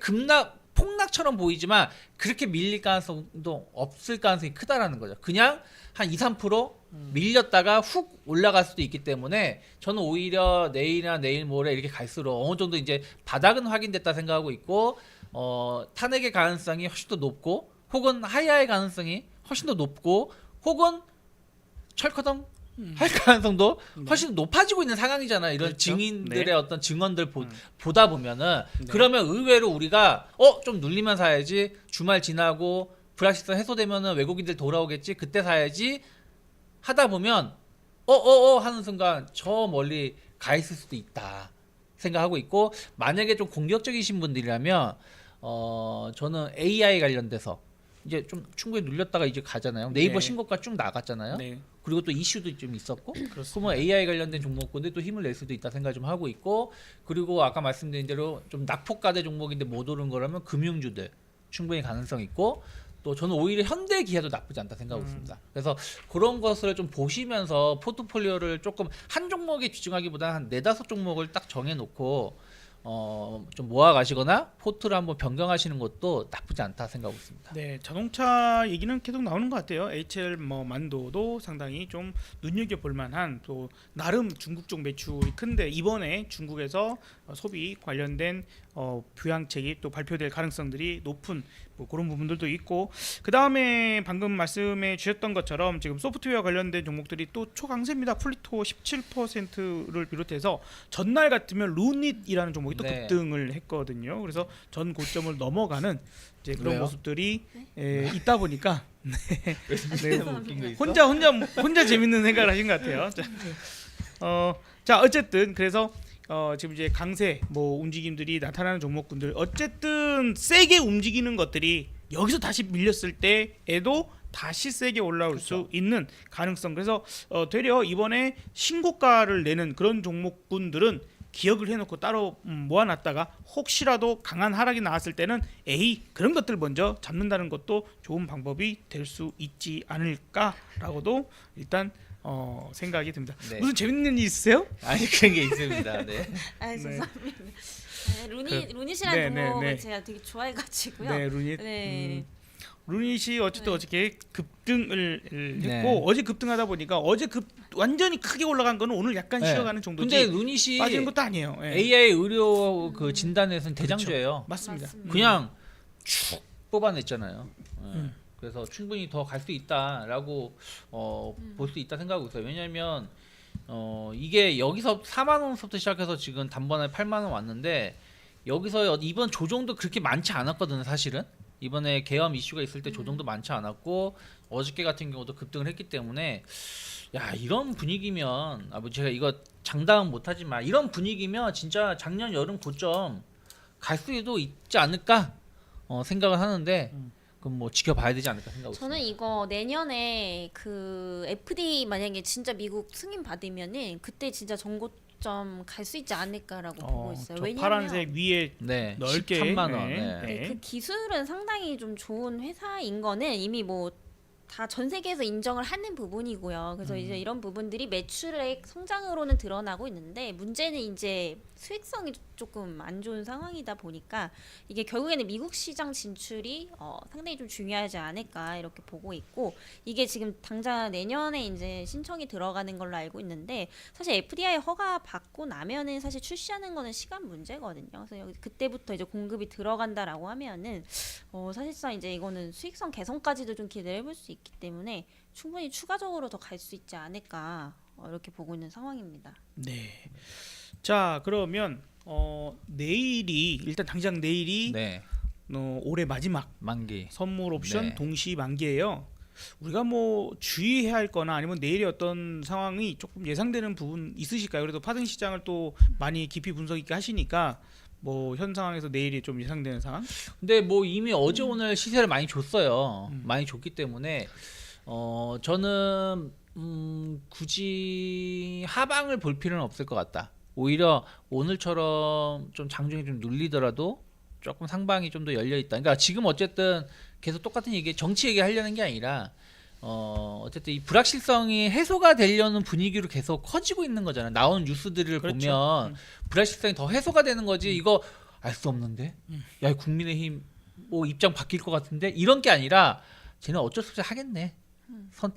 폭락처럼 보이지만 그렇게 밀릴 가능성도 없을 가능성이 크다라는 거죠. 그냥 한 2, 3% 밀렸다가 훅 올라갈 수도 있기 때문에 저는 오히려 내일이나 내일 모레 이렇게 갈수록 어느 정도 이제 바닥은 확인됐다 생각하고 있고 탄핵의 가능성이 훨씬 더 높고 혹은 하야의 가능성이 훨씬 더 높고 혹은 철커덩 할 가능성도 훨씬 높아지고 있는 상황이잖아요. 이런 그렇죠. 증인들의 네. 어떤 증언들 보다 보면은 그러면 의외로 우리가 좀 눌리면 사야지. 주말 지나고 불확실성 해소되면은 외국인들 돌아오겠지. 그때 사야지. 하다 보면 하는 순간 저 멀리 가 있을 수도 있다 생각하고 있고 만약에 좀 공격적이신 분들이라면 저는 AI 관련돼서 이제 좀 충분히 눌렸다가 이제 가잖아요. 네이버 네. 신고가 쭉 나갔잖아요. 네. 그리고 또 이슈도 좀 있었고 그렇습니다. 그러면 AI 관련된 종목군데 또 힘을 낼 수도 있다 생각 좀 하고 있고 그리고 아까 말씀드린 대로 좀 낙폭가대 종목인데 못 오른 거라면 금융주들 충분히 가능성 있고 또 저는 오히려 현대기아도 나쁘지 않다 생각하고 있습니다. 그래서 그런 것을 좀 보시면서 포트폴리오를 조금 한 종목에 집중하기보다는 한 4-5종목을 딱 정해놓고 좀 모아가시거나 포트를 한번 변경하시는 것도 나쁘지 않다 생각하고 있습니다. 네, 자동차 얘기는 계속 나오는 것 같아요. HL 만도도 상당히 좀 눈여겨볼 만한 또 나름 중국 쪽 매출이 큰데 이번에 중국에서 소비 관련된 부양책이 또 발표될 가능성들이 높은 뭐 그런 부분들도 있고 그 다음에 방금 말씀해 주셨던 것처럼 지금 소프트웨어 관련된 종목들이 또 초강세입니다. 플리토 17%를 비롯해서 전날 같으면 루닛이라는 종목이 또 네. 급등을 했거든요. 그래서 전 고점을 넘어가는 이제 그런 왜요? 모습들이 있다 보니까 웃긴 거 있어? 혼자 재밌는 생각을 하신 것 같아요. 자 어쨌든 그래서 지금 이제 강세 뭐 움직임들이 나타나는 종목군들 어쨌든 세게 움직이는 것들이 여기서 다시 밀렸을 때에도 다시 세게 올라올 그렇죠. 수 있는 가능성. 그래서 되려 이번에 신고가를 내는 그런 종목군들은 기억을 해놓고 따로 모아놨다가 혹시라도 강한 하락이 나왔을 때는 그런 것들 먼저 잡는다는 것도 좋은 방법이 될 수 있지 않을까라고도 일단 생각이 듭니다. 네. 무슨 재밌는 일 있으세요? 아니 그런 게 있습니다. 네. 아, 네. 죄송합니다. 루닛이라는 네, 종목을 네. 제가 되게 좋아해가지고요. 네, 루닛. 네. 루닛이 어쨌든 네. 어저께 급등을 했고 네. 어제 급등하다 보니까 완전히 크게 올라간 거는 오늘 약간 네. 쉬어가는 정도지 근데 루닛이 빠지는 것도 아니에요. 예. AI 의료 그 진단에서는 대장주예요. 맞습니다. 맞습니다. 그냥 쭉 뽑아냈잖아요. 그래서 충분히 더 갈 수 있다라고 볼 수 있다 생각하고 있어요. 왜냐하면 이게 여기서 4만 원부터 시작해서 지금 단번에 8만 원 왔는데 여기서 이번 조정도 그렇게 많지 않았거든요. 사실은 이번에 계엄 이슈가 있을 때 조정도 많지 않았고 어저께 같은 경우도 급등을 했기 때문에 야 이런 분위기면 뭐 제가 이거 장담은 못하지만 이런 분위기면 진짜 작년 여름 고점 갈 수도 있지 않을까 생각을 하는데 그럼 뭐 지켜봐야 되지 않을까 생각하고 있습니다. 저는 이거 내년에 그 FD 만약에 진짜 미국 승인 받으면은 그때 진짜 전고점 갈 수 있지 않을까라고 보고 있어요. 저 왜냐면 파란색 위에 네, 넓게 13만 원. 네. 네. 네, 그 기술은 상당히 좀 좋은 회사인 거는 이미 뭐 다 전 세계에서 인정을 하는 부분이고요. 그래서 이제 이런 부분들이 매출액 성장으로는 드러나고 있는데 문제는 이제 수익성이 조금 안 좋은 상황이다 보니까 이게 결국에는 미국 시장 진출이 상당히 좀 중요하지 않을까 이렇게 보고 있고 이게 지금 당장 내년에 이제 신청이 들어가는 걸로 알고 있는데 사실 FDI 허가 받고 나면은 사실 출시하는 거는 시간 문제거든요. 그래서 그때부터 이제 공급이 들어간다라고 하면은 사실상 이제 이거는 수익성 개선까지도 좀 기대를 해볼 수 있기 때문에 충분히 추가적으로 더 갈 수 있지 않을까 이렇게 보고 있는 상황입니다. 네. 자 그러면 내일이 일단 당장 내일이 네, 올해 마지막 만기. 선물 옵션 네. 동시 만기예요. 우리가 뭐 주의해야 할 거나 아니면 내일의 어떤 상황이 조금 예상되는 부분 있으실까요? 그래도 파생 시장을 또 많이 깊이 분석 있게 하시니까 뭐 현 상황에서 내일이 좀 예상되는 상황? 근데 뭐 이미 어제 오늘 시세를 많이 줬어요. 많이 줬기 때문에 저는 굳이 하방을 볼 필요는 없을 것 같다. 오히려 오늘처럼 좀 장중에 좀 눌리더라도 조금 상방이 좀 더 열려 있다. 그러니까 지금 어쨌든 계속 똑같은 얘기, 정치 얘기 하려는 게 아니라 어쨌든 이 불확실성이 해소가 되려는 분위기로 계속 커지고 있는 거잖아요. 나오는 뉴스들을 그렇죠. 보면 불확실성이 더 해소가 되는 거지. 이거 알 수 없는데, 야 국민의힘 뭐 입장 바뀔 것 같은데 이런 게 아니라 쟤는 어쩔 수 없이 하겠네.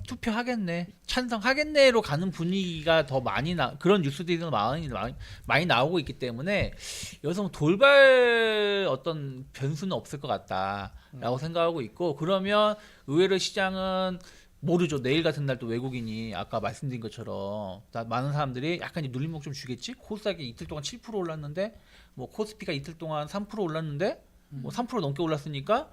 투표하겠네, 찬성하겠네로 가는 분위기가 더 많이 그런 뉴스들이 더 많이 나오고 있기 때문에 여기서 돌발 어떤 변수는 없을 것 같다라고 생각하고 있고 그러면 의외로 시장은 모르죠. 내일 같은 날 또 외국인이 아까 말씀드린 것처럼 많은 사람들이 약간 눌림목 좀 주겠지. 코스닥이 이틀 동안 7% 올랐는데 뭐 코스피가 이틀 동안 3% 올랐는데 뭐 3% 넘게 올랐으니까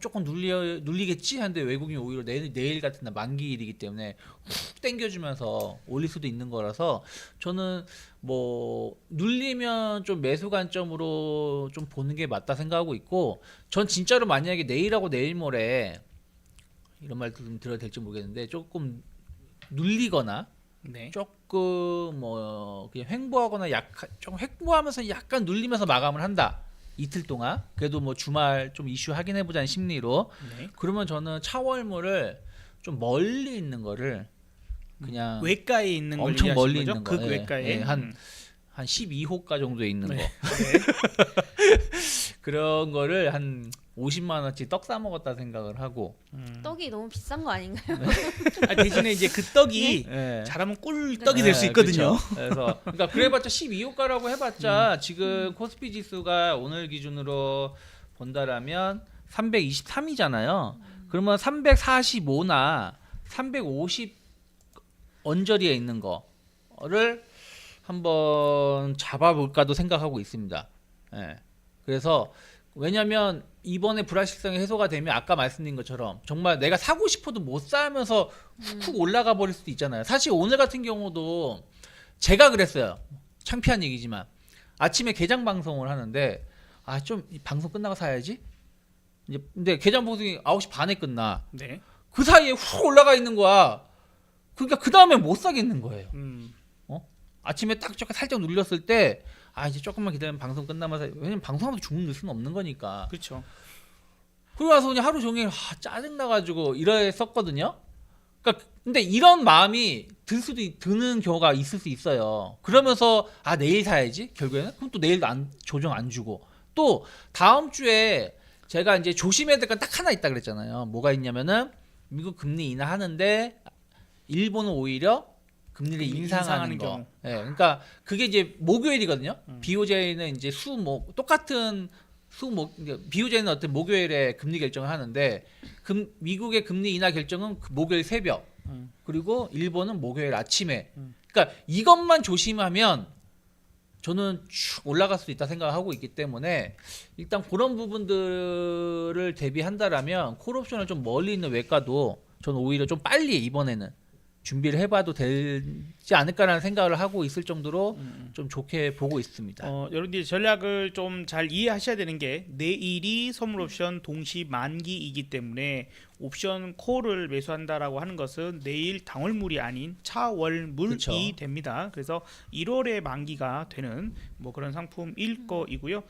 조금 눌리겠지 하는데 외국인이 오히려 내일 같은 날 만기일이기 때문에 훅 땡겨주면서 올릴 수도 있는 거라서 저는 뭐 눌리면 좀 매수 관점으로 좀 보는 게 맞다 생각하고 있고 전 진짜로 만약에 내일하고 내일 모레 이런 말도 좀 들어야 될지 모르겠는데 조금 눌리거나 네. 조금 뭐 그냥 횡보하거나 좀 횡보하면서 약간 눌리면서 마감을 한다. 이틀 동안 그래도 뭐 주말 좀 이슈 확인해보자는 심리로 네. 그러면 저는 차월물을 좀 멀리 있는 거를 그냥 외가에 있는 걸 엄청 얘기하시는 멀리 거죠? 있는 거 극 외가에 예, 한 12호가 정도에 있는 네. 거 그런 거를 한 50만 원치 떡 사 먹었다 생각을 하고 떡이 너무 비싼 거 아닌가요? 대신에 이제 그 떡이 예. 잘하면 꿀떡이 될 수 네, 있거든요. 그쵸. 그래서 그러니까 그래봤자 12호가라고 해봤자 지금 코스피 지수가 오늘 기준으로 본다라면 323이잖아요. 그러면 345나 350 언저리에 있는 거를 한번 잡아볼까도 생각하고 있습니다. 예. 그래서 왜냐면 이번에 불확실성이 해소가 되면 아까 말씀드린 것처럼 정말 내가 사고 싶어도 못 사면서 훅 올라가 버릴 수도 있잖아요. 사실 오늘 같은 경우도 제가 그랬어요. 창피한 얘기지만 아침에 개장 방송을 하는데 좀 방송 끝나고 사야지. 이제 근데 개장 방송이 9시 반에 끝나. 네. 그 사이에 훅 올라가 있는 거야. 그러니까 그 다음에 못 사겠는 거예요. 아침에 딱 조금 살짝 눌렸을 때 이제 조금만 기다리면 방송 끝나면 왜냐면 방송하면서 주문 넣을 수는 없는 거니까. 그렇죠. 그러고 나서 그냥 하루 종일 짜증 나가지고 이랬었거든요. 그러니까 근데 이런 마음이 드는 경우가 있을 수 있어요. 그러면서 내일 사야지 결국에는 그럼 또 내일도 조정 안 주고 또 다음 주에 제가 이제 조심해야 될 건 딱 하나 있다 그랬잖아요. 뭐가 있냐면은 미국 금리 인하하는데 일본은 오히려 금리를 인상하는 거. 경우. 예, 그러니까 그게 이제 목요일이거든요. BOJ는 이제 똑같은 BOJ는 어떤 목요일에 금리 결정을 하는데 미국의 금리 인하 결정은 목요일 새벽 그리고 일본은 목요일 아침에. 그러니까 이것만 조심하면 저는 쭉 올라갈 수도 있다 생각하고 있기 때문에 일단 그런 부분들을 대비한다라면 콜옵션을 좀 멀리 있는 외과도 저는 오히려 좀 빨리 이번에는 준비를 해봐도 되지 않을까라는 생각을 하고 있을 정도로 좀 좋게 보고 있습니다. 여러분들이 전략을 좀 잘 이해하셔야 되는 게 내일이 선물 옵션 동시 만기이기 때문에 옵션 콜을 매수한다라고 하는 것은 내일 당월물이 아닌 차월물이 그쵸. 됩니다. 그래서 1월에 만기가 되는 뭐 그런 상품일 거이고요.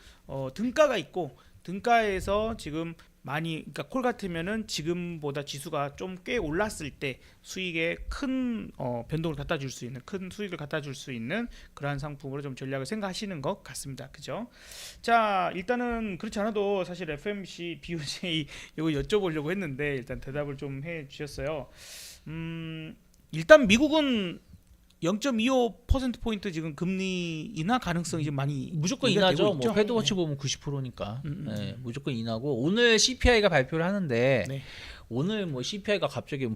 등가가 있고 등가에서 지금 그러니까 콜 같으면은 지금보다 지수가 좀 꽤 올랐을 때 수익에 큰 변동을 갖다 줄 수 있는 큰 수익을 갖다 줄 수 있는 그러한 상품으로 좀 전략을 생각하시는 것 같습니다. 그죠? 자, 일단은 그렇지 않아도 사실 FMC, BOJ 이거 여쭤보려고 했는데 일단 대답을 좀 해주셨어요. 일단 미국은 0.25%포인트 지금 금리 인하 가능성이 지금 많이 무조건 얘기가 인하죠. 되고 있죠? 뭐 패드워치 보면 90%니까 무조건 인하고 오늘 CPI가 발표를 하는데 네. 오늘 뭐 CPI가 갑자기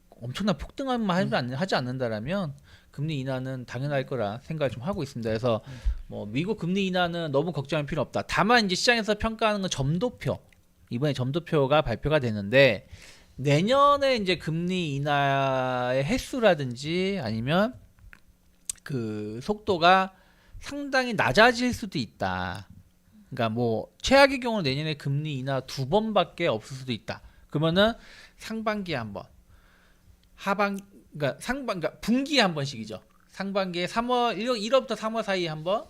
엄청난 폭등만 하지 않는다라면 금리 인하는 당연할 거라 생각을 좀 하고 있습니다. 그래서 뭐 미국 금리 인하는 너무 걱정할 필요 없다. 다만 이제 시장에서 평가하는 건 점도표. 이번에 점도표가 발표가 되는데 내년에 이제 금리 인하의 횟수라든지 아니면 그 속도가 상당히 낮아질 수도 있다. 그러니까 뭐 최악의 경우 내년에 금리 인하 2번밖에 없을 수도 있다. 그러면은 상반기에 한 번, 그러니까 분기에 한 번씩이죠. 상반기에 1월부터 3월 사이에 한 번,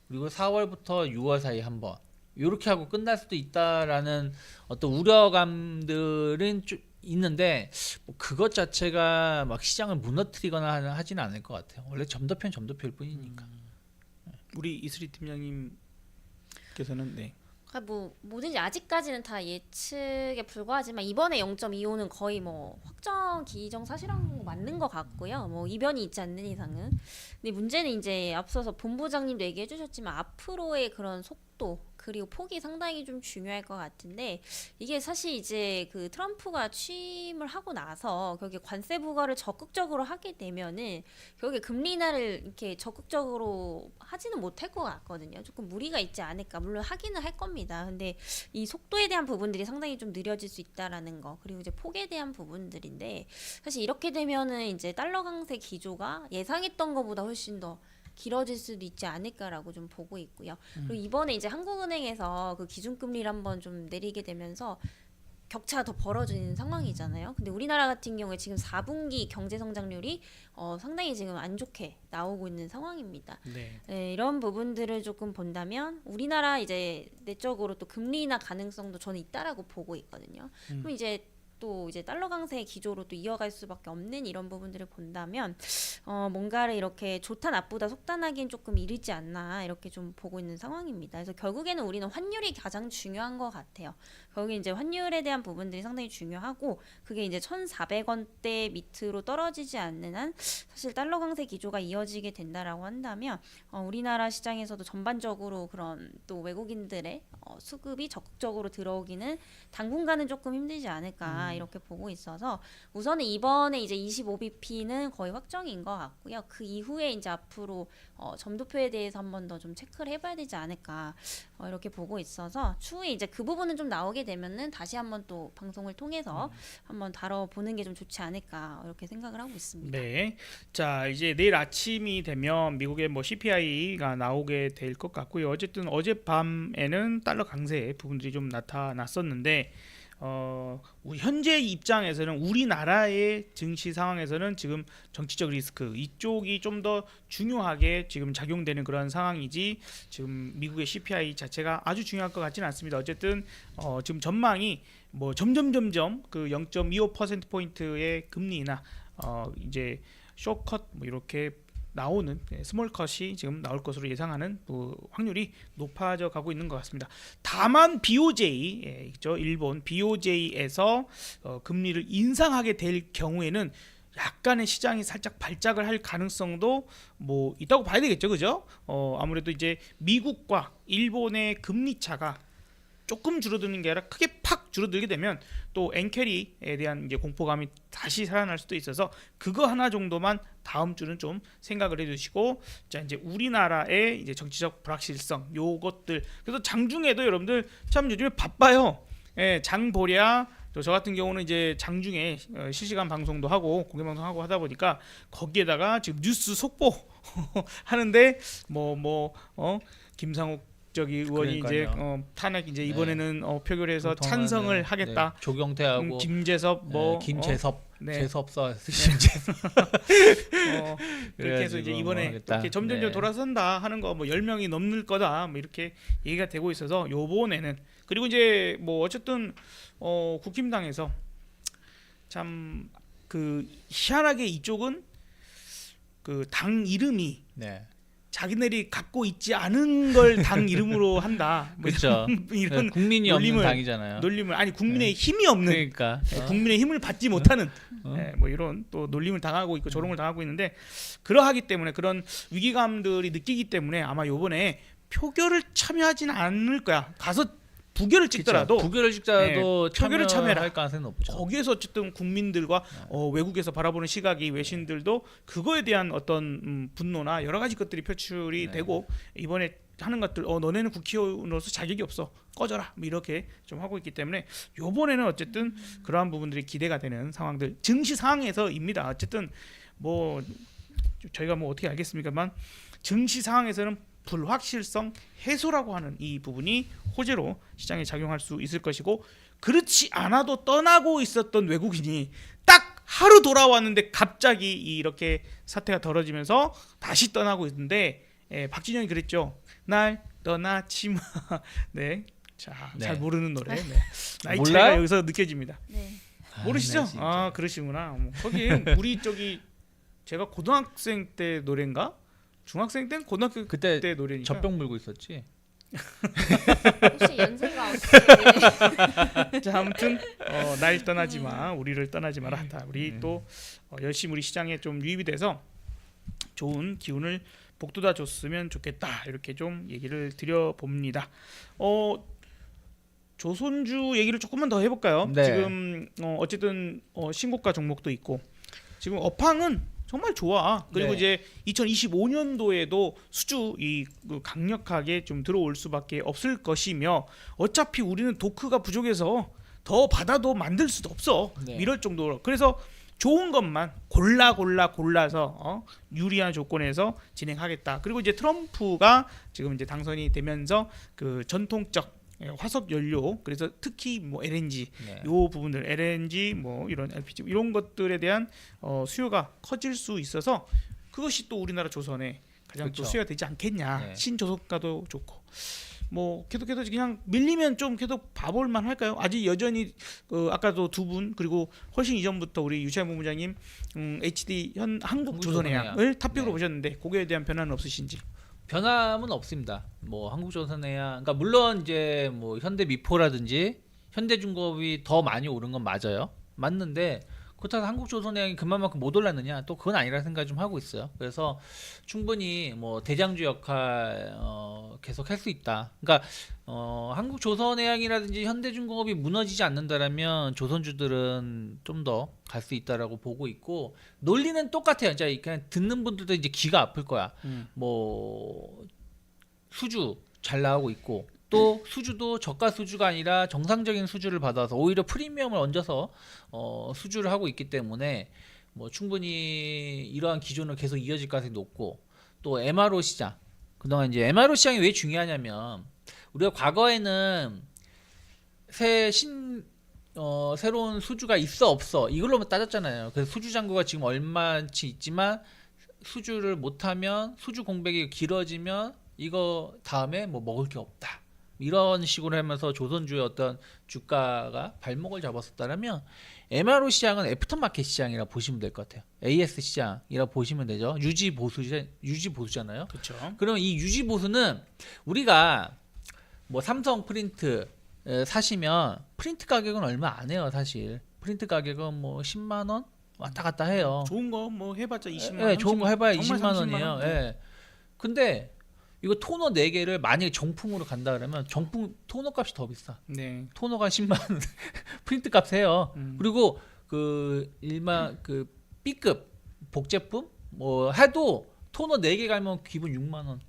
그리고 4월부터 6월 사이에 한 번. 이렇게 하고 끝날 수도 있다라는 어떤 우려감들은 있는데 뭐 그것 자체가 막 시장을 무너뜨리거나 하지는 않을 것 같아요. 원래 점도표는 점도표일 뿐이니까. 우리 이슬이 팀장님께서는 네. 그러니까 뭐 뭐든지 아직까지는 다 예측에 불과하지만 이번에 0.25는 거의 뭐 확정 기정사실한 맞는 것 같고요. 뭐 이변이 있지 않는 이상은. 근데 문제는 이제 앞서서 본부장님도 얘기해 주셨지만 앞으로의 그런 속도 그리고 폭이 상당히 좀 중요할 것 같은데 이게 사실 이제 그 트럼프가 취임을 하고 나서 결국에 관세 부과를 적극적으로 하게 되면은 결국에 금리 인하를 이렇게 적극적으로 하지는 못할 것 같거든요. 조금 무리가 있지 않을까. 물론 하기는 할 겁니다. 근데 이 속도에 대한 부분들이 상당히 좀 느려질 수 있다라는 거 그리고 이제 폭에 대한 부분들인데 사실 이렇게 되면은 이제 달러 강세 기조가 예상했던 것보다 훨씬 더 길어질 수도 있지 않을까라고 좀 보고 있고요. 그리고 이번에 이제 한국은행에서 그 기준금리를 한번 좀 내리게 되면서 격차가 더 벌어지는 상황이잖아요. 근데 우리나라 같은 경우에 지금 4분기 경제 성장률이 상당히 지금 안 좋게 나오고 있는 상황입니다. 네. 네, 이런 부분들을 조금 본다면 우리나라 이제 내적으로 또 금리 인하 가능성도 저는 있다라고 보고 있거든요. 그럼 이제 또 이제 달러 강세 기조로 또 이어갈 수밖에 없는 이런 부분들을 본다면 뭔가를 이렇게 좋다 나쁘다 속단하기엔 조금 이르지 않나 이렇게 좀 보고 있는 상황입니다. 그래서 결국에는 우리는 환율이 가장 중요한 것 같아요. 결국에 이제 환율에 대한 부분들이 상당히 중요하고 그게 이제 1,400원대 밑으로 떨어지지 않는 한 사실 달러 강세 기조가 이어지게 된다라고 한다면 우리나라 시장에서도 전반적으로 그런 또 외국인들의 수급이 적극적으로 들어오기는 당분간은 조금 힘들지 않을까 이렇게 보고 있어서 우선은 이번에 이제 25bp는 거의 확정인 것 같고요. 그 이후에 이제 앞으로 점도표에 대해서 한 번 더 좀 체크를 해봐야 되지 않을까 이렇게 보고 있어서 추후에 이제 그 부분은 좀 나오게 되면은 다시 한번 또 방송을 통해서 한번 다뤄보는 게 좀 좋지 않을까 이렇게 생각을 하고 있습니다. 네. 자, 이제 내일 아침이 되면 미국의 뭐 CPI가 나오게 될 것 같고요. 어쨌든 어젯밤에는 달러 강세 부분들이 좀 나타났었는데 현재 입장에서는 우리나라의 증시 상황에서는 지금 정치적 리스크 이쪽이 좀 더 중요하게 지금 작용되는 그런 상황이지 지금 미국의 CPI 자체가 아주 중요할 것 같지는 않습니다. 어쨌든 지금 전망이 뭐 점점 그 0.25% 포인트의 금리나 이제 쇼컷 뭐 이렇게 나오는 스몰 컷이 지금 나올 것으로 예상하는 확률이 높아져 가고 있는 것 같습니다. 다만 BOJ 있죠. 일본 BOJ에서 금리를 인상하게 될 경우에는 약간의 시장이 살짝 발작을 할 가능성도 뭐 있다고 봐야 되겠죠. 그죠? 아무래도 이제 미국과 일본의 금리 차가 조금 줄어드는 게 아니라 크게 팍 줄어들게 되면 또 엔캐리에 대한 이제 공포감이 다시 살아날 수도 있어서 그거 하나 정도만 다음 주는 좀 생각을 해주시고 자 이제 우리나라의 이제 정치적 불확실성 요것들 그래서 장중에도 여러분들 참 요즘에 바빠요. 예, 장 보랴 저 같은 경우는 이제 장중에 실시간 방송도 하고 공개 방송하고 하다 보니까 거기에다가 지금 뉴스 속보 하는데 김상욱 저기 의원이 그러니까요. 이제 탄핵 이제 네. 이번에는 표결해서 찬성을 하겠다. 네. 조경태하고 김재섭 김재섭 네. 재수없어 김재섭 그렇게 해서 이제 이번에 이렇게 점점 돌아선다 하는 거 뭐 10명이 넘는 거다 뭐 이렇게 얘기가 되고 있어서 요번에는 그리고 이제 뭐 어쨌든 국힘당에서 참 그 희한하게 이쪽은 그 당 이름이 네. 자기네들이 갖고 있지 않은 걸 당 이름으로 한다. 뭐 그렇죠. 이런 국민이 없는 당이잖아요. 놀림을 아니 국민의 힘이 없는 그러니까 국민의 힘을 받지 못하는 뭐 이런 또 놀림을 당하고 있고 조롱을 당하고 있는데 그러하기 때문에 그런 위기감들이 느끼기 때문에 아마 요번에 표결을 참여하지는 않을 거야. 가서 부결을 찍더라도 부결을 찍더라도 표결을 참여해라. 할 가능성이 높죠. 거기에서 어쨌든 국민들과 외국에서 바라보는 시각이 외신들도 그거에 대한 어떤 분노나 여러 가지 것들이 표출이 되고 이번에 하는 것들 너네는 국회의원으로서 자격이 없어 꺼져라 뭐 이렇게 좀 하고 있기 때문에 요번에는 어쨌든 그러한 부분들이 기대가 되는 상황들 증시 상황에서입니다. 어쨌든 뭐 저희가 뭐 어떻게 알겠습니까만 증시 상황에서는 불확실성 해소라고 하는 이 부분이 호재로 시장에 작용할 수 있을 것이고 그렇지 않아도 떠나고 있었던 외국인이 딱 하루 돌아왔는데 갑자기 이렇게 사태가 벌어지면서 다시 떠나고 있는데 박진영이 그랬죠. 날 떠나지 마. 네. 자, 잘 모르는 노래. 네. 나이 차이가 여기서 느껴집니다. 네. 모르시죠? 그러시구나. 거기 우리 저기 제가 고등학생 때 노래인가? 중학생 때는 고등학교 그때 때 노래니까 젖병 물고 있었지. 혹시 연세가 어떻게 자 아무튼 날 떠나지 마 우리를 떠나지 마라. 다 우리 또 열심히 우리 시장에 좀 유입이 돼서 좋은 기운을 복돋아 줬으면 좋겠다 이렇게 좀 얘기를 드려봅니다. 조선주 얘기를 조금만 더 해볼까요? 네. 지금 어쨌든 신고가 종목도 있고 지금 업황은 정말 좋아. 그리고 네. 이제 2025년도에도 수주 강력하게 좀 들어올 수밖에 없을 것이며 어차피 우리는 도크가 부족해서 더 받아도 만들 수도 없어. 네. 이럴 정도로. 그래서 좋은 것만 골라서 유리한 조건에서 진행하겠다. 그리고 이제 트럼프가 지금 이제 당선이 되면서 그 전통적 화석 연료 그래서 특히 뭐 LNG 요 부분들 LNG 뭐 이런 LPG 이런 것들에 대한 수요가 커질 수 있어서 그것이 또 우리나라 조선에 가장 그렇죠. 또 수요가 되지 않겠냐. 네. 신조선가도 좋고 뭐 계속 그냥 밀리면 좀 계속 봐볼만 할까요? 아직 여전히 아까도 두 분 그리고 훨씬 이전부터 우리 유채한 본부장님 HD 한국조선해양을 탑픽으로 보셨는데 그거에 대한 변화는 없으신지? 변함은 없습니다. 뭐 한국조선해양, 그러니까 물론 이제 뭐 현대미포라든지 현대중공업이 더 많이 오른 건 맞아요. 맞는데 그렇다고 한국조선해양이 그만큼 못 올랐느냐? 또 그건 아니라 생각 좀 하고 있어요. 그래서 충분히 뭐 대장주 역할 계속 할 수 있다. 그러니까 한국조선해양이라든지 현대중공업이 무너지지 않는다라면 조선주들은 좀 더 갈 수 있다라고 보고 있고 논리는 똑같아요. 진짜 그냥 듣는 분들도 이제 귀가 아플 거야. 뭐 수주 잘 나오고 있고 또 수주도 저가 수주가 아니라 정상적인 수주를 받아서 오히려 프리미엄을 얹어서 수주를 하고 있기 때문에 뭐 충분히 이러한 기존을 계속 이어질 가능성이 높고 또 MRO 시장 그동안 이제 MRO 시장이 왜 중요하냐면 우리가 과거에는 새 새로운 수주가 있어 없어 이걸로만 따졌잖아요. 그래서 수주 잔고가 지금 얼마치 있지만 수주를 못하면 수주 공백이 길어지면 이거 다음에 뭐 먹을 게 없다. 이런 식으로 하면서 조선주의 어떤 주가가 발목을 잡았었다면 MRO 시장은 애프터마켓 시장이라 보시면 될 것 같아요. AS 시장이라 보시면 되죠. 유지 보수잖아요. 그렇죠. 그럼 이 유지 보수는 우리가 뭐 삼성 프린트 사시면 프린트 가격은 얼마 안 해요, 사실. 프린트 가격은 뭐 10만 원 왔다 갔다 해요. 좋은 거 뭐 해봤자 20만 예, 원. 좋은 거 해봐야 정말 20만 30만 원이에요. 원? 예. 근데 이거 토너 4개를 만약에 정품으로 간다 그러면 정품 토너 값이 더 비싸. 네. 토너가 10만 원 프린트 값 해요. 음. 그리고 그 일반 그 B급 복제품 뭐 해도 토너 4개 가면 기본 6만 원.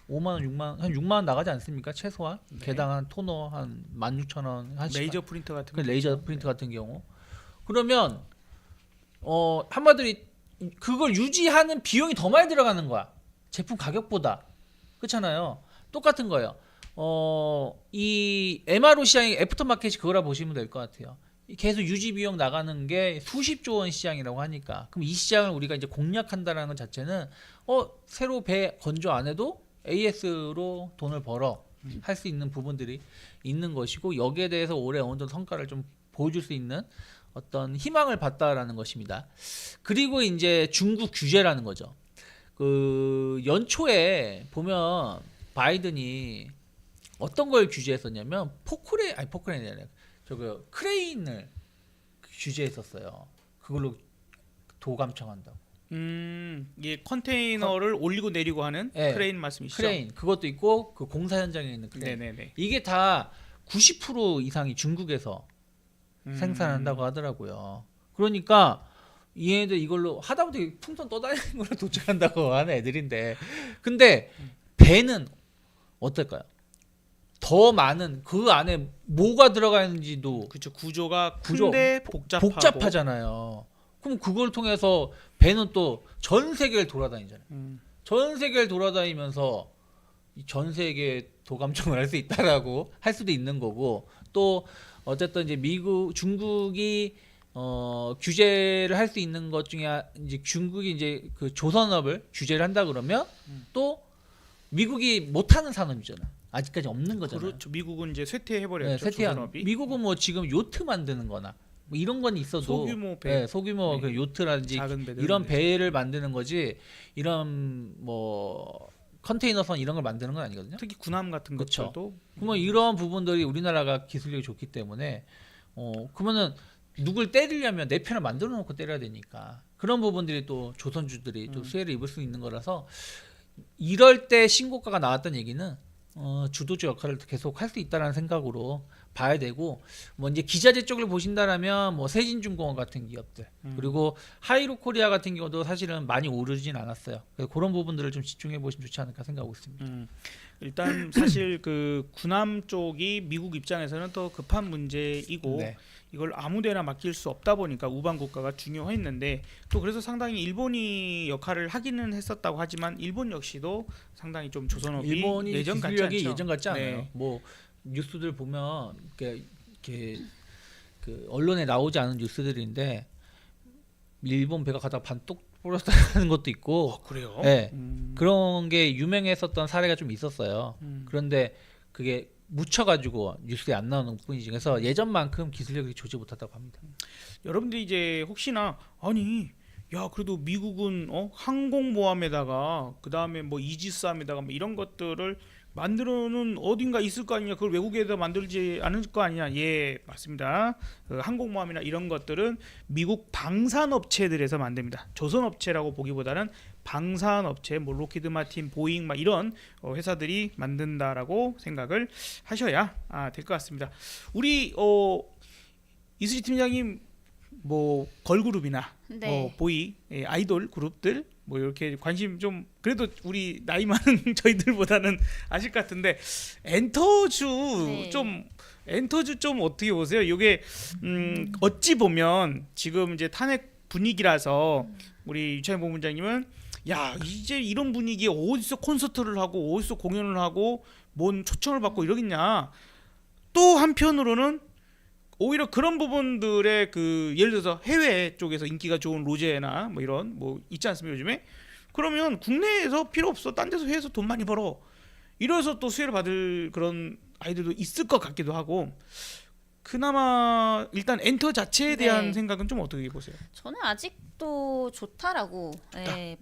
5만 원, 6만 원, 한 6만 원 나가지 않습니까? 최소한. 네. 개당 한 토너 한 16,000원 한 레이저 프린터 같은 그 거. 레이저 프린트 같은 경우. 그러면 한마디로 그걸 유지하는 비용이 더 많이 들어가는 거야. 제품 가격보다. 그렇잖아요. 똑같은 거예요. 이 MRO 시장이 애프터마켓이 그거라 보시면 될 것 같아요. 계속 유지 비용 나가는 게 수십조 원 시장이라고 하니까 그럼 이 시장을 우리가 이제 공략한다라는 것 자체는 새로 배 건조 안 해도 AS로 돈을 벌어 할 수 있는 부분들이 있는 것이고 여기에 대해서 올해 어느 정도 성과를 좀 보여줄 수 있는 어떤 희망을 봤다라는 것입니다. 그리고 이제 중국 규제라는 거죠. 그 연초에 보면 바이든이 어떤 걸 규제했었냐면 포크레인이 아니라 저거 크레인을 규제했었어요. 그걸로 도감청한다고. 이게 컨테이너를 올리고 내리고 하는 네. 크레인 말씀이시죠? 크레인 그것도 있고 그 공사 현장에 있는 크레인. 네네네. 이게 다 90% 이상이 중국에서 생산한다고 하더라고요. 그러니까 얘네들 이걸로 하다보다 풍선 떠다니는 걸로 도착한다고 하는 애들인데 근데 배는 어떨까요? 더 많은 그 안에 뭐가 들어가 있는지도 그렇죠. 구조가 큰데 복잡하고. 복잡하잖아요. 그럼 그걸 통해서 배는 또 전 세계를 돌아다니잖아요. 전 세계를 돌아다니면서 전 세계 도감청을 할 수 있다라고 할 수도 있는 거고 또 어쨌든 이제 중국이 규제를 할 수 있는 것 중에 이제 중국이 이제 그 조선업을 규제를 한다 그러면 또 미국이 못하는 산업이잖아. 아직까지 없는 거잖아요. 그렇죠. 미국은 이제 쇠퇴해버렸죠. 네, 조선업이. 미국은 뭐 지금 요트 만드는거나 뭐 이런 건 있어도 소규모 배, 네, 소규모 네. 그 요트라든지 작은 배들 이런 배를 만드는 거지 이런 뭐 컨테이너선 이런 걸 만드는 건 아니거든요. 특히 군함 같은 그쵸. 것들도 그러면 이런 부분들이 우리나라가 기술력이 좋기 때문에 그러면은 누굴 때리려면 내 편을 만들어 놓고 때려야 되니까 그런 부분들이 또 조선주들이 또 수혜를 입을 수 있는 거라서 이럴 때 신고가가 나왔던 얘기는 주도주 역할을 계속 할 수 있다라는 생각으로 봐야 되고 뭐 이제 기자재 쪽을 보신다라면 뭐 세진중공업 같은 기업들 그리고 하이로코리아 같은 경우도 사실은 많이 오르진 않았어요. 그래서 그런 부분들을 좀 집중해 보시면 좋지 않을까 생각하고 있습니다. 일단 사실 그 군함 쪽이 미국 입장에서는 더 급한 문제이고 네. 이걸 아무데나 맡길 수 없다 보니까 우방 국가가 중요했는데 또 그래서 상당히 일본이 역할을 하기는 했었다고 하지만 일본 역시도 상당히 좀 조선업이 일본이 예전 같지 기술력이 않죠. 예전 같지 않아요. 네. 뭐 뉴스들 보면 이렇게 그 언론에 나오지 않은 뉴스들인데 일본 배가 가다가 반뚝 부러졌다는 것도 있고 그래요? 네. 그런 게 유명했었던 사례가 좀 있었어요. 음. 그런데 그게 묻혀가지고 뉴스에 안 나오는 뿐이지. 그래서 예전만큼 기술력이 좋지 못하다고 합니다. 여러분들이 이제 혹시나 아니 야 그래도 미국은 항공모함에다가 그 다음에 뭐 이지스함에다가 뭐 이런 것들을 만들어는 어딘가 있을 거 아니냐 그걸 외국에다 만들지 않을 거 아니냐. 예 맞습니다. 그 항공모함이나 이런 것들은 미국 방산업체들에서 만듭니다. 조선업체라고 보기보다는 방산업체 뭐 로키드 마틴 보잉 막 이런 회사들이 만든다라고 생각을 하셔야 될 것 같습니다. 우리 이수지 팀장님 뭐 걸그룹이나 네. 뭐 보이 아이돌 그룹들 뭐 이렇게 관심 좀 그래도 우리 나이 많은 저희들보다는 아실 것 같은데 엔터주 네. 좀 어떻게 보세요? 이게 어찌 보면 지금 이제 탄핵 분위기라서 우리 유창현 본부장님은 야 이제 이런 분위기에 어디서 콘서트를 하고 어디서 공연을 하고 뭔 초청을 받고 이러겠냐. 또 한편으로는 오히려 그런 부분들의 그 예를 들어서 해외 쪽에서 인기가 좋은 로제나 뭐 이런 뭐 있지 않습니까 요즘에? 그러면 국내에서 필요 없어. 딴 데서 해서 돈 많이 벌어. 이래서 또 수혜를 받을 그런 아이들도 있을 것 같기도 하고. 그나마 일단 엔터 자체에 대한 네. 생각은 좀 어떻게 보세요? 저는 아직도 좋다라고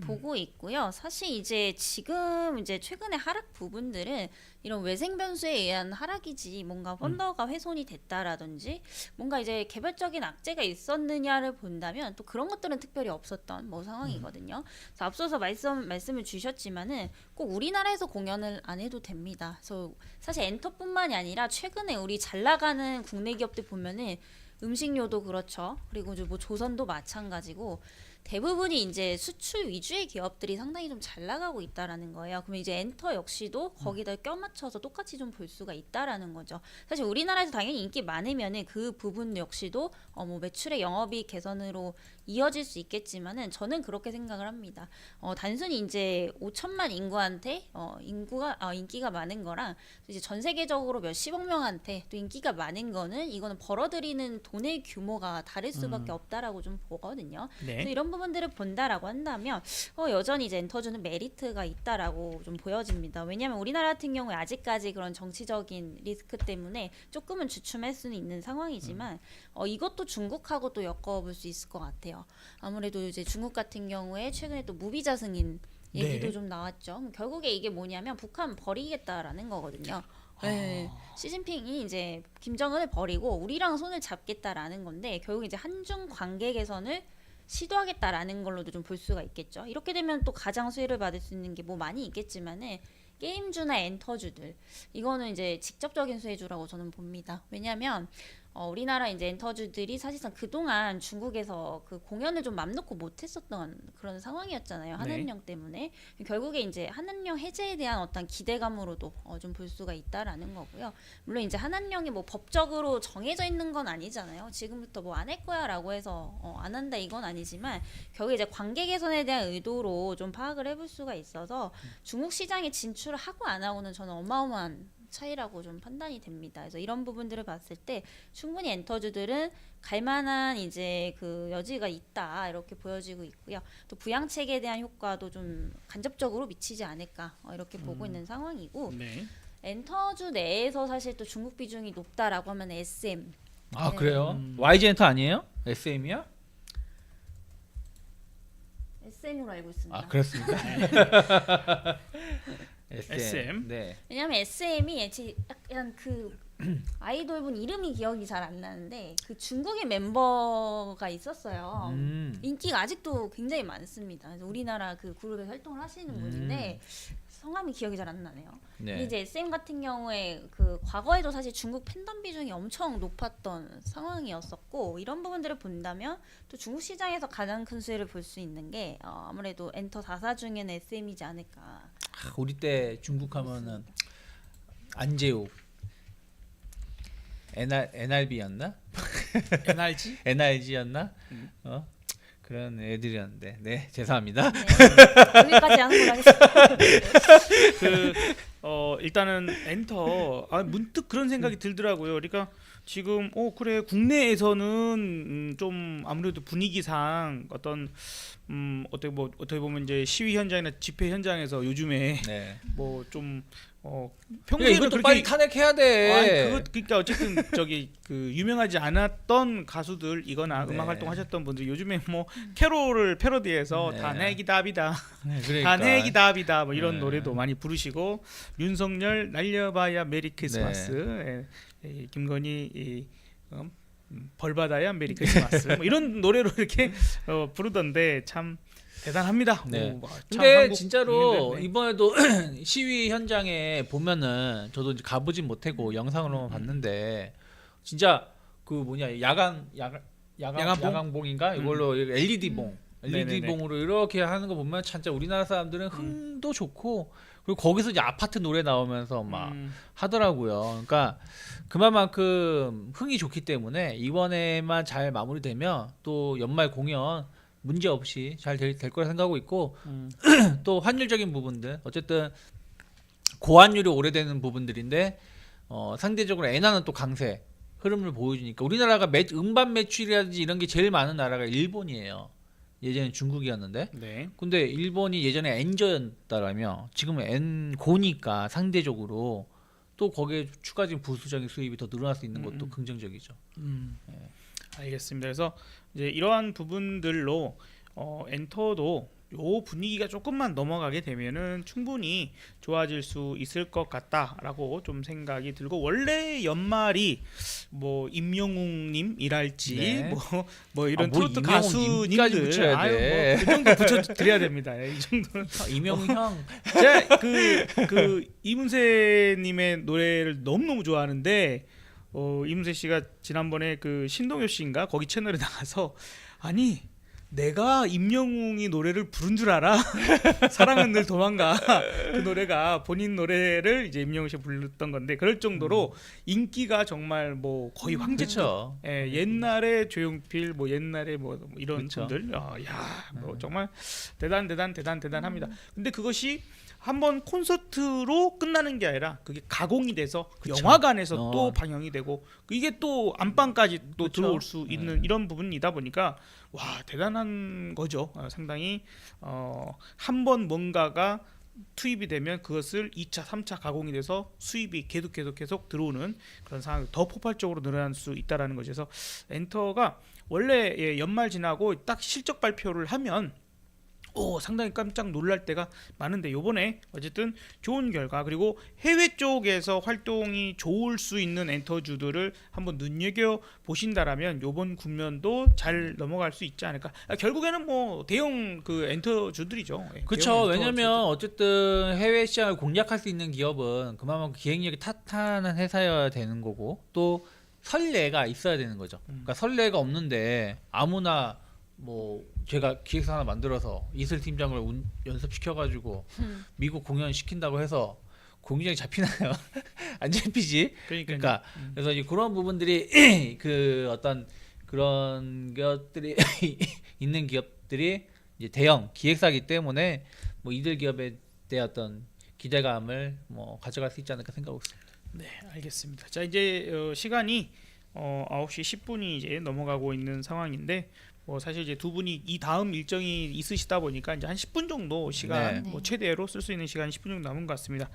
보고 있고요. 사실 이제 지금 이제 최근에 하락 부분들은 이런 외생 변수에 의한 하락이지 뭔가 펀더가 훼손이 됐다라든지 뭔가 이제 개별적인 악재가 있었느냐를 본다면 또 그런 것들은 특별히 없었던 뭐 상황이거든요. 그래서 앞서서 말씀을 주셨지만은 꼭 우리나라에서 공연을 안 해도 됩니다. 그래서 사실 엔터뿐만이 아니라 최근에 우리 잘 나가는 국내 기업들 보면은 음식료도 그렇죠. 그리고 이제 뭐 조선도 마찬가지고 대부분이 이제 수출 위주의 기업들이 상당히 좀 잘 나가고 있다라는 거예요. 그러면 이제 엔터 역시도 거기다 껴맞춰서 똑같이 좀 볼 수가 있다라는 거죠. 사실 우리나라에서 당연히 인기 많으면은 그 부분 역시도 뭐 매출의 영업이익 개선으로 이어질 수 있겠지만은 저는 그렇게 생각을 합니다. 단순히 이제 5천만 인구한테 인기가 많은 거랑 이제 전 세계적으로 몇십억 명한테 또 인기가 많은 거는 이거는 벌어들이는 돈의 규모가 다를 수밖에 없다라고 좀 보거든요. 그래서 네. 이런 부분들을 본다라고 한다면 여전히 이제 엔터주는 메리트가 있다라고 좀 보여집니다. 왜냐하면 우리나라 같은 경우에 아직까지 그런 정치적인 리스크 때문에 조금은 주춤할 수는 있는 상황이지만 이것도 중국하고 또 엮어볼 수 있을 것 같아요. 아무래도 이제 중국 같은 경우에 최근에 또 무비자 승인 얘기도 네. 좀 나왔죠. 결국에 이게 뭐냐면 북한 버리겠다라는 거거든요. 네. 시진핑이 이제 김정은을 버리고 우리랑 손을 잡겠다라는 건데 결국 이제 한중 관계 개선을 시도하겠다라는 걸로도 좀 볼 수가 있겠죠. 이렇게 되면 또 가장 수혜를 받을 수 있는 게 뭐 많이 있겠지만은 게임주나 엔터주들 이거는 이제 직접적인 수혜주라고 저는 봅니다. 왜냐하면 우리나라 이제 엔터주들이 사실상 그동안 중국에서 그 공연을 좀 맘 놓고 못했었던 그런 상황이었잖아요. 한한령 때문에 결국에 이제 한한령 해제에 대한 어떤 기대감으로도 좀 볼 수가 있다라는 거고요. 물론 이제 한한령이 뭐 법적으로 정해져 있는 건 아니잖아요. 지금부터 뭐 안 할 거야라고 해서 안 한다 이건 아니지만 결국 이제 관계 개선에 대한 의도로 좀 파악을 해볼 수가 있어서 중국 시장에 진출을 하고 안 하고는 저는 어마어마한 차이라고 좀 판단이 됩니다. 그래서 이런 부분들을 봤을 때 충분히 엔터주들은 갈만한 이제 그 여지가 있다 이렇게 보여지고 있고요. 또 부양책에 대한 효과도 좀 간접적으로 미치지 않을까 이렇게 보고 있는 상황이고 네. 엔터주 내에서 사실 또 중국 비중이 높다라고 하면 SM. 아 네. 그래요? YG 엔터 아니에요? SM이야? SM으로 알고 있습니다. 아 그렇습니까? SM. 네. 왜냐면 SM이 약간 그 아이돌분 이름이 기억이 잘 안 나는데 그 중국의 멤버가 있었어요. 인기가 아직도 굉장히 많습니다. 그래서 우리나라 그 그룹에 활동을 하시는 분인데 성함이 기억이 잘 안 나네요. 근데 네. 이제 SM 같은 경우에 그 과거에도 사실 중국 팬덤 비중이 엄청 높았던 상황이었었고 이런 부분들을 본다면 또 중국 시장에서 가장 큰 수혜를 볼 수 있는 게 아무래도 엔터 4사 중에는 SM이지 않을까. 우리 때 중국 하면은 안재욱 NRB였나? NRG? NRG였나? 그런 애들이었는데 네 죄송합니다. 네. 여기까지 하는 걸로 하겠습니다. 그 일단은 엔터 문득 그런 생각이 들더라고요. 그러니까 지금 그래 국내에서는 좀 아무래도 분위기상 어떤 어떻게 보면 이제 시위 현장이나 집회 현장에서 요즘에 네. 뭐 좀 그러니까 평소에도 이것도 그렇게 빨리 탄핵해야 돼. 그러니까 어쨌든 저기 그 유명하지 않았던 가수들이거나 네. 음악 활동하셨던 분들 요즘에 뭐 캐롤을 패러디해서 네. 다 내기 답이다. 네, 그러니까. 다 내기 답이다 뭐 이런 네. 노래도 많이 부르시고 윤석열 날려봐야 메리 크리스마스 김건희 벌 받아야 메리 크리스마스 뭐 이런 노래로 이렇게 부르던데 참 대단합니다. 네. 참 근데 한국 진짜로 국민들, 네. 이번에도 시위 현장에 보면은 저도 이제 가보진 못하고 영상으로만 봤는데 진짜 그 뭐냐 야간봉? 야광봉인가 이걸로 LED 봉 LED 네네네. 봉으로 이렇게 하는 거 보면 진짜 우리나라 사람들은 흥도 좋고 그리고 거기서 이제 아파트 노래 나오면서 막 하더라고요. 그러니까 그만큼 흥이 좋기 때문에 이번에만 잘 마무리되면 또 연말 공연 문제 없이 잘 될 거라 생각하고 있고 또 환율적인 부분들 어쨌든 고환율이 오래되는 부분들인데 상대적으로 엔화는 또 강세 흐름을 보여주니까 우리나라가 음반 매출이라든지 이런 게 제일 많은 나라가 일본이에요. 예전엔 중국이었는데. 네. 근데 일본이 예전에 엔저였다라면 지금은 엔고니까 상대적으로 또 거기에 추가적인 부수적인 수입이 더 늘어날 수 있는 것도 긍정적이죠. 알겠습니다. 그래서 이제 이러한 부분들로 엔터도 요 분위기가 조금만 넘어가게 되면은 충분히 좋아질 수 있을 것 같다라고 좀 생각이 들고, 원래 연말이 뭐 임영웅님이랄지 네. 뭐 이런 뭐 트로트 임영웅님까지 가수님들 붙여야 돼. 뭐그 정도 붙여드려야 됩니다. 이 정도는 이명웅 형. 제가 그 이문세님의 노래를 너무 좋아하는데 이문세 씨가 지난번에 그 신동엽 씨인가 거기 채널에 나가서 아니 내가 임영웅이 노래를 부른 줄 알아? 사랑은 늘 도망가. 그 노래가 본인 노래를 이제 임영웅 씨가 불렀던 건데 그럴 정도로 인기가 정말 뭐 거의 황제급. 그렇죠. 예, 옛날에 조용필 뭐 옛날에 뭐 이런 그쵸. 분들 뭐 정말 대단합니다. 근데 그것이 한번 콘서트로 끝나는 게 아니라 그게 가공이 돼서 그쵸. 영화관에서 또 방영이 되고 이게 또 안방까지 또 그쵸. 들어올 수 있는 이런 부분이다 보니까 와 대단한 거죠. 상당히 한 번 뭔가가 투입이 되면 그것을 2차, 3차 가공이 돼서 수입이 계속 들어오는 그런 상황이 더 폭발적으로 늘어날 수 있다라는 거죠. 그래서 엔터가 원래 연말 지나고 딱 실적 발표를 하면 상당히 깜짝 놀랄 때가 많은데 요번에 어쨌든 좋은 결과, 그리고 해외 쪽에서 활동이 좋을 수 있는 엔터주들을 한번 눈여겨 보신다라면 요번 국면도 잘 넘어갈 수 있지 않을까. 결국에는 뭐 대형 그 엔터주들이죠. 그렇죠. 왜냐면 어쨌든 해외 시장을 공략할 수 있는 기업은 그만큼 기획력이 탄탄한 회사여야 되는 거고 또 선례가 있어야 되는 거죠. 그러니까 선례가 없는데 아무나 뭐 제가 기획사 하나 만들어서 이슬 팀장을 연습시켜가지고 미국 공연 시킨다고 해서 공연장이 잡히나요? 안 잡히지. 그러니까 그래서 이제 그런 부분들이 그 어떤 그런 것들이 있는 기업들이 이제 대형 기획사이기 때문에 뭐 이들 기업에 대한 어떤 기대감을 뭐 가져갈 수 있지 않을까 생각하고 있습니다. 네, 알겠습니다. 자 이제 시간이 9시 10분이 이제 넘어가고 있는 상황인데 사실 이제 두 분이 이 다음 일정이 있으시다 보니까 이제 한 10분 정도 시간 네. 최대로 쓸 수 있는 시간이 10분 정도 남은 것 같습니다.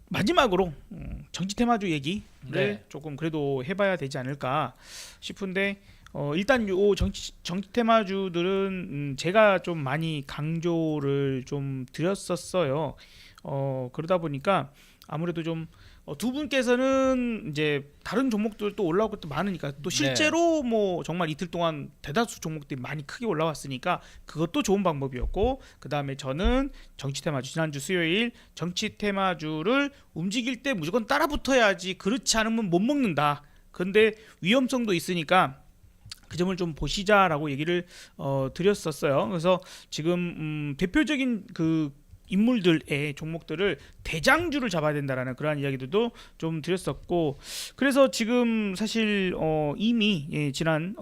마지막으로 정치 테마주 얘기를 조금 그래도 해봐야 되지 않을까 싶은데 일단 요 정치 테마주들은 제가 좀 많이 강조를 좀 드렸었어요. 그러다 보니까 아무래도 좀 두 분께서는 이제 다른 종목들 또 올라올 것도 많으니까 또 실제로 뭐 정말 이틀 동안 대다수 종목들이 많이 크게 올라왔으니까 그것도 좋은 방법이었고, 그 다음에 저는 정치 테마주 지난주 수요일 정치 테마주를 움직일 때 무조건 따라 붙어야지, 그렇지 않으면 못 먹는다. 근데 위험성도 있으니까 그 점을 좀 보시자라고 얘기를 드렸었어요. 그래서 지금 대표적인 그 인물들의 종목들을 대장주를 잡아야 된다라는 그러한 이야기들도 좀 드렸었고, 그래서 지금 사실 이미 지난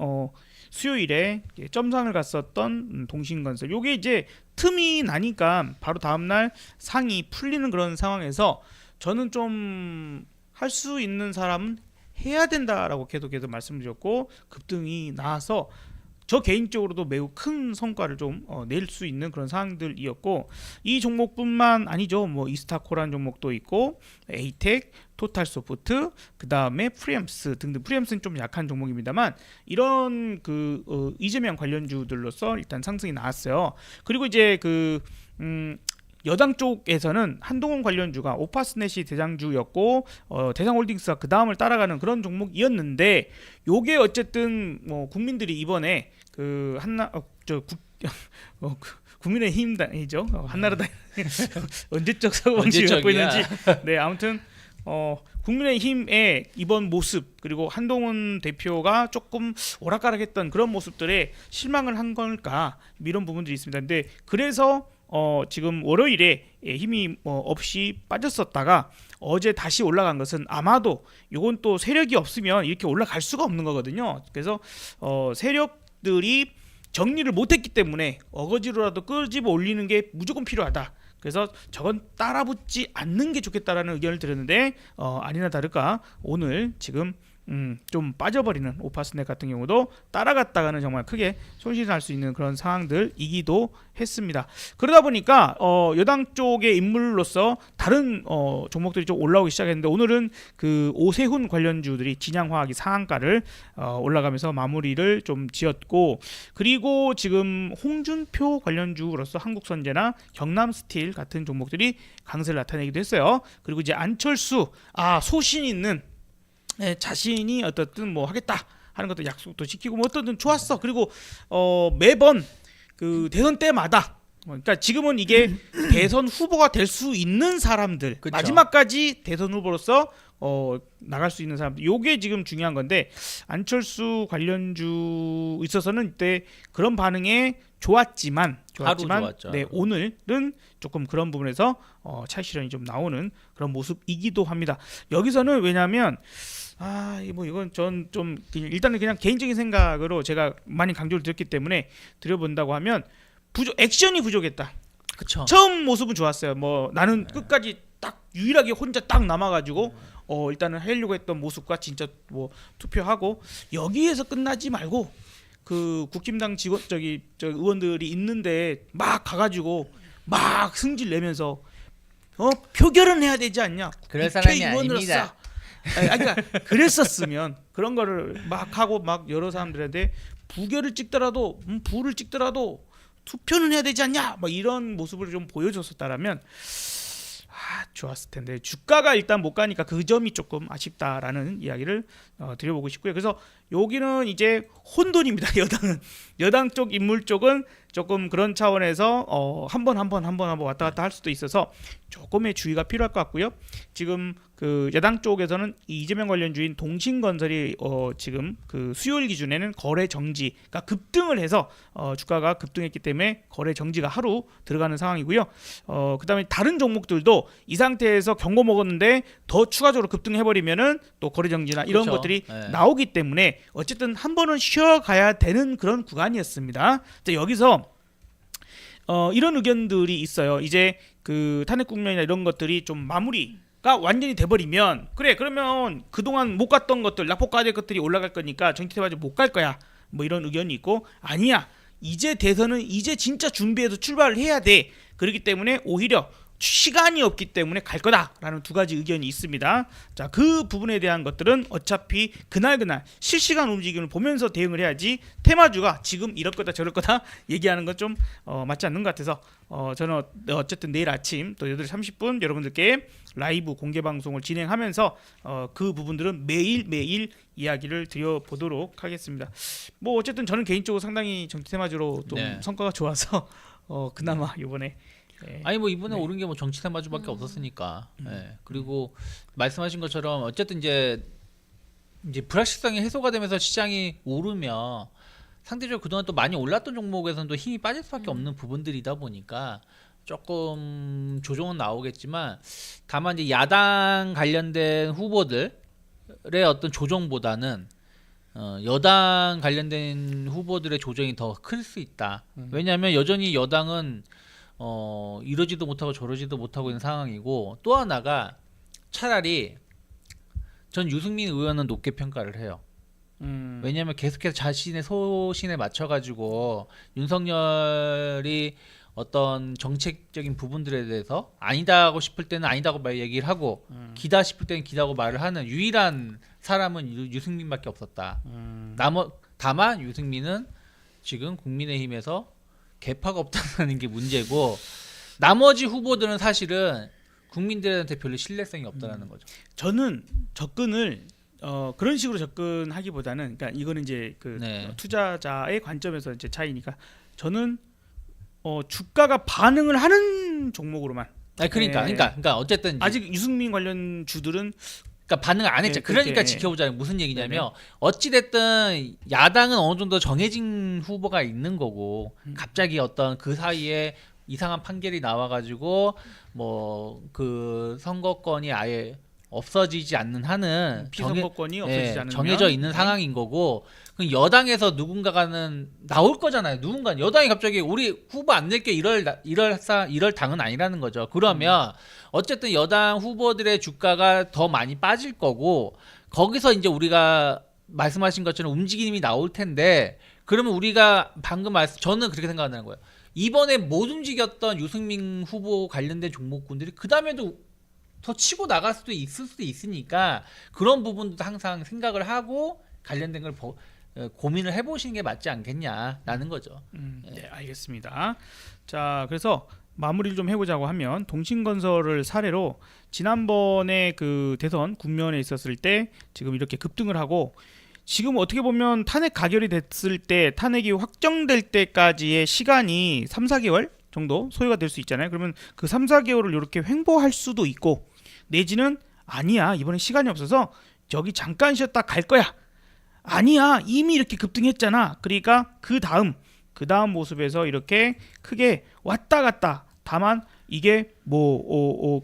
수요일에 점상을 갔었던 동신건설, 요게 이제 틈이 나니까 바로 다음날 상이 풀리는 그런 상황에서 저는 좀 할 수 있는 사람은 해야 된다라고 계속 말씀드렸고 급등이 나와서 저 개인적으로도 매우 큰 성과를 좀 낼 수 있는 그런 상황들이었고, 이 종목뿐만 아니죠. 뭐 이스타코라는 종목도 있고 에이텍, 토탈소프트, 그 다음에 프리엠스 등등. 프리엠스는 좀 약한 종목입니다만 이런 그 이재명 관련주들로서 일단 상승이 나왔어요. 그리고 이제 여당 쪽에서는 한동훈 관련주가 오파스넷이 대장주였고 대상홀딩스가 그 다음을 따라가는 그런 종목이었는데, 요게 어쨌든 뭐 국민들이 이번에 그 국민의힘당이죠. 한나라당 언제적 사고방식을 갖고 있는지. 네, 아무튼 국민의힘의 이번 모습, 그리고 한동훈 대표가 조금 오락가락했던 그런 모습들에 실망을 한 걸까, 이런 부분들이 있습니다. 근데 그래서 지금 월요일에 힘이 없이 빠졌었다가 어제 다시 올라간 것은 아마도 이건 또 세력이 없으면 이렇게 올라갈 수가 없는 거거든요. 그래서 세력들이 정리를 못했기 때문에 어거지로라도 끄집어 올리는 게 무조건 필요하다. 그래서 저건 따라붙지 않는 게 좋겠다라는 의견을 드렸는데 아니나 다를까 오늘 지금 좀 빠져버리는 오파스넷 같은 경우도 따라갔다가는 정말 크게 손실을 할 수 있는 그런 상황들이기도 했습니다. 그러다 보니까 여당 쪽의 인물로서 다른 종목들이 좀 올라오기 시작했는데 오늘은 그 오세훈 관련주들이 진양화학이 상한가를 올라가면서 마무리를 좀 지었고, 그리고 지금 홍준표 관련주로서 한국선제나 경남스틸 같은 종목들이 강세를 나타내기도 했어요. 그리고 이제 안철수 소신 있는 자신이 어떻든 뭐 하겠다 하는 것도 약속도 지키고 뭐 어떻든 좋았어. 그리고 매번 그 대선 때마다 그러니까 지금은 이게 대선 후보가 될 수 있는 사람들, 그쵸. 마지막까지 대선 후보로서 나갈 수 있는 사람들, 요게 지금 중요한 건데 안철수 관련주 있어서는 이때 그런 반응에 좋았지만 좋았죠. 네, 오늘은 조금 그런 부분에서 차익 실현이 좀 나오는 그런 모습이기도 합니다. 여기서는 왜냐하면 뭐 이건 전 좀 일단은 그냥 개인적인 생각으로 제가 많이 강조를 드렸기 때문에 드려본다고 하면 액션이 부족했다. 그쵸. 처음 모습은 좋았어요. 뭐 나는 끝까지 딱 유일하게 혼자 딱 남아가지고 일단은 하려고 했던 모습과 진짜 뭐 투표하고 여기에서 끝나지 말고 그 국힘당 직원 의원들이 있는데 막 가가지고 막 승질 내면서 표결은 해야 되지 않냐? 그럴 사람이 의원으로서. 아닙니다. 그러니까 그랬었으면 그런 거를 막 하고 막 여러 사람들한테 부결을 찍더라도 부를 찍더라도 투표는 해야 되지 않냐? 막 이런 모습을 좀 보여줬었다라면 좋았을 텐데 주가가 일단 못 가니까 그 점이 조금 아쉽다라는 이야기를 드려보고 싶고요. 그래서 여기는 이제 혼돈입니다. 여당 쪽 인물 쪽은 조금 그런 차원에서 한 번 왔다 갔다 할 수도 있어서 조금의 주의가 필요할 것 같고요. 지금 그 야당 쪽에서는 이재명 관련주인 동신건설이 지금 그 수요일 기준에는 거래 정지가 급등을 해서 주가가 급등했기 때문에 거래 정지가 하루 들어가는 상황이고요. 그다음에 다른 종목들도 이 상태에서 경고 먹었는데 더 추가적으로 급등해버리면은 또 거래 정지나 이런 그렇죠. 것들이 네. 나오기 때문에 어쨌든 한 번은 쉬어가야 되는 그런 구간이었습니다. 여기서 이런 의견들이 있어요. 이제 그 탄핵 국면이나 이런 것들이 좀 마무리가 완전히 돼버리면 그러면 그동안 못 갔던 것들 낙폭과될 것들이 올라갈 거니까 정치태바지 못 갈 거야. 뭐 이런 의견이 있고 아니야. 이제 대선은 이제 진짜 준비해서 출발을 해야 돼. 그렇기 때문에 오히려 시간이 없기 때문에 갈 거다라는 두 가지 의견이 있습니다. 자, 그 부분에 대한 것들은 어차피 그날 실시간 움직임을 보면서 대응을 해야지 테마주가 지금 이럴 거다 저럴 거다 얘기하는 건 좀 맞지 않는 것 같아서 저는 어쨌든 내일 아침 또 8시 30분 여러분들께 라이브 공개 방송을 진행하면서 그 부분들은 매일 이야기를 드려보도록 하겠습니다. 뭐 어쨌든 저는 개인적으로 상당히 정치 테마주로 좀 네. 성과가 좋아서 그나마 이번에 아니 뭐 이번에 네. 오른 게 뭐 정치 테마주밖에 없었으니까. 예. 그리고 말씀하신 것처럼 어쨌든 이제 불확실성이 해소가 되면서 시장이 오르면 상대적으로 그동안 또 많이 올랐던 종목에서는 또 힘이 빠질 수밖에 없는 부분들이다 보니까 조금 조정은 나오겠지만 다만 이제 야당 관련된 후보들의 어떤 조정보다는 여당 관련된 후보들의 조정이 더 클 수 있다. 왜냐하면 여전히 여당은 이러지도 못하고 저러지도 못하고 있는 상황이고, 또 하나가 차라리 전 유승민 의원은 높게 평가를 해요. 왜냐하면 계속해서 자신의 소신에 맞춰가지고 윤석열이 어떤 정책적인 부분들에 대해서 아니다고 싶을 때는 아니다고 말 얘기를 하고 기다 싶을 때는 기다고 말을 하는 유일한 사람은 유승민밖에 없었다. 다만 유승민은 지금 국민의힘에서 개파가 없다는 게 문제고, 나머지 후보들은 사실은 국민들한테 별로 신뢰성이 없다라는 거죠. 저는 접근을 그런 식으로 접근하기보다는, 그러니까 이거는 이제 그 네. 투자자의 관점에서 이제 차이니까 저는 주가가 반응을 하는 종목으로만. 아니 그러니까 어쨌든 이제 아직 유승민 관련 주들은 그러니까 반응을 안 했죠. 네, 그러니까 그렇게. 지켜보자는 무슨 얘기냐면 어찌 됐든 야당은 어느 정도 정해진 후보가 있는 거고 갑자기 어떤 그 사이에 이상한 판결이 나와가지고 뭐 그 선거권이 아예 없어지지 않는 한은 피선거권이 없어지지 않으면 정해져 있는 상황인 거고 그럼 여당에서 누군가는 나올 거잖아요. 누군가 여당이 갑자기 우리 후보 안 낼게 이럴 당은 아니라는 거죠. 그러면 어쨌든 여당 후보들의 주가가 더 많이 빠질 거고 거기서 이제 우리가 말씀하신 것처럼 움직임이 나올 텐데 그러면 우리가 방금 저는 그렇게 생각하는 거예요. 이번에 못 움직였던 유승민 후보 관련된 종목군들이 그 다음에도 더 치고 나갈 수도 있을 수도 있으니까 그런 부분도 항상 생각을 하고 관련된 걸 고민을 해보시는 게 맞지 않겠냐라는 거죠. 네, 알겠습니다. 자, 그래서 마무리를 좀 해보자고 하면 동신건설을 사례로 지난번에 그 대선 국면에 있었을 때 지금 이렇게 급등을 하고 지금 어떻게 보면 탄핵 가결이 됐을 때 탄핵이 확정될 때까지의 시간이 3, 4개월 정도 소요가 될 수 있잖아요. 그러면 그 3, 4개월을 이렇게 횡보할 수도 있고 내지는 아니야 이번에 시간이 없어서 저기 잠깐 쉬었다 갈 거야. 아니야 이미 이렇게 급등했잖아. 그러니까 그 다음 모습에서 이렇게 크게 왔다 갔다 다만 이게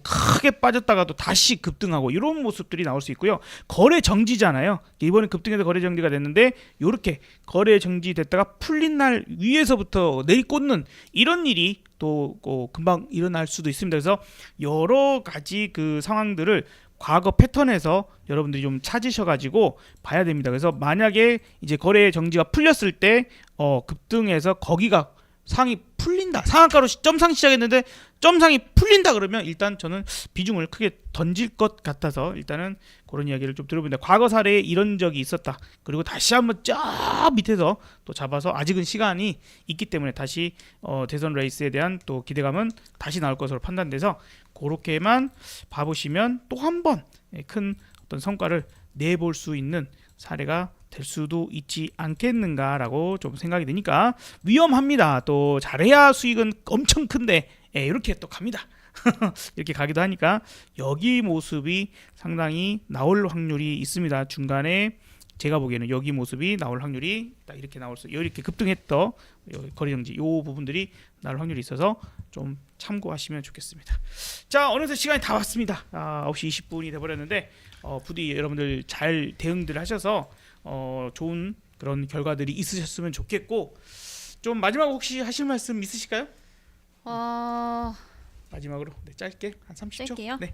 크게 빠졌다가도 다시 급등하고 이런 모습들이 나올 수 있고요. 거래 정지잖아요. 이번에 급등해서 거래 정지가 됐는데 이렇게 거래 정지됐다가 풀린 날 위에서부터 내리꽂는 이런 일이 또 금방 일어날 수도 있습니다. 그래서 여러 가지 그 상황들을 과거 패턴에서 여러분들이 좀 찾으셔가지고 봐야 됩니다. 그래서 만약에 이제 거래 정지가 풀렸을 때 급등해서 거기가 상이 풀린다. 상한가로 점상 시작했는데 점상이 풀린다 그러면 일단 저는 비중을 크게 던질 것 같아서 일단은 그런 이야기를 좀 들어봅니다. 과거 사례에 이런 적이 있었다. 그리고 다시 한번 쫙 밑에서 또 잡아서 아직은 시간이 있기 때문에 다시 대선 레이스에 대한 또 기대감은 다시 나올 것으로 판단돼서 그렇게만 봐보시면 또 한 번 큰 어떤 성과를 내볼 수 있는 사례가 될 수도 있지 않겠는가라고 좀 생각이 드니까 위험합니다. 또 잘해야 수익은 엄청 큰데 이렇게 또 갑니다. 이렇게 가기도 하니까 여기 모습이 상당히 나올 확률이 있습니다. 중간에 제가 보기에는 여기 모습이 나올 확률이 딱 이렇게 나올 수 이렇게 급등했던 거래정지 이 부분들이 나올 확률이 있어서 좀 참고하시면 좋겠습니다. 자 어느새 시간이 다 왔습니다. 9시 20분이 돼버렸는데 부디 여러분들 잘 대응들 하셔서 좋은 그런 결과들이 있으셨으면 좋겠고 좀 마지막으로 혹시 하실 말씀 있으실까요? 마지막으로 짧게 한 30초. 짧게요? 네.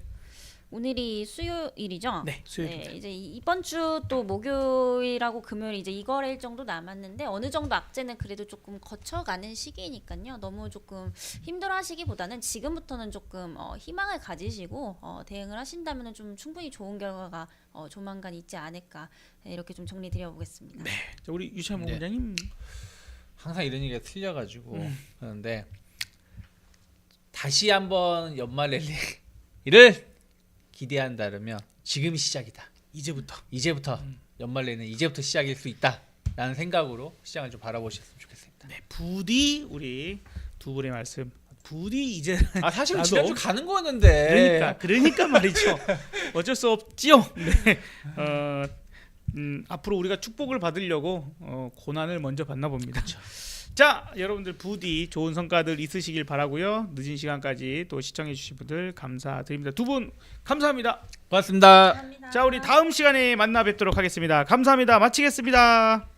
오늘이 수요일이죠? 네, 수요일입니다. 네, 이제 이번 주 또 목요일하고 금요일 이제 이거래일 정도 남았는데 어느 정도 악재는 그래도 조금 거쳐가는 시기니까요. 너무 조금 힘들어하시기보다는 지금부터는 조금 희망을 가지시고 대응을 하신다면 좀 충분히 좋은 결과가 조만간 있지 않을까 이렇게 좀 정리드려보겠습니다. 네. 자, 우리 유찬모 네. 원장님 항상 이런 얘기가 틀려가지고 그런데 다시 한번 연말 랠리를 기대한다면 지금이 시작이다. 이제부터 연말 내는 이제부터 시작일 수 있다라는 생각으로 시장을 좀 바라보셨으면 좋겠습니다. 네, 부디 우리 두 분의 말씀 부디 이제 사실은 나도 지난주 가는 거였는데 그러니까 말이죠. 어쩔 수 없지요. 네. 앞으로 우리가 축복을 받으려고 고난을 먼저 받나 봅니다. 그쵸. 자, 여러분들 부디 좋은 성과들 있으시길 바라고요. 늦은 시간까지 또 시청해 주신 분들 감사드립니다. 두 분 감사합니다. 고맙습니다. 감사합니다. 자, 우리 다음 시간에 만나 뵙도록 하겠습니다. 감사합니다. 마치겠습니다.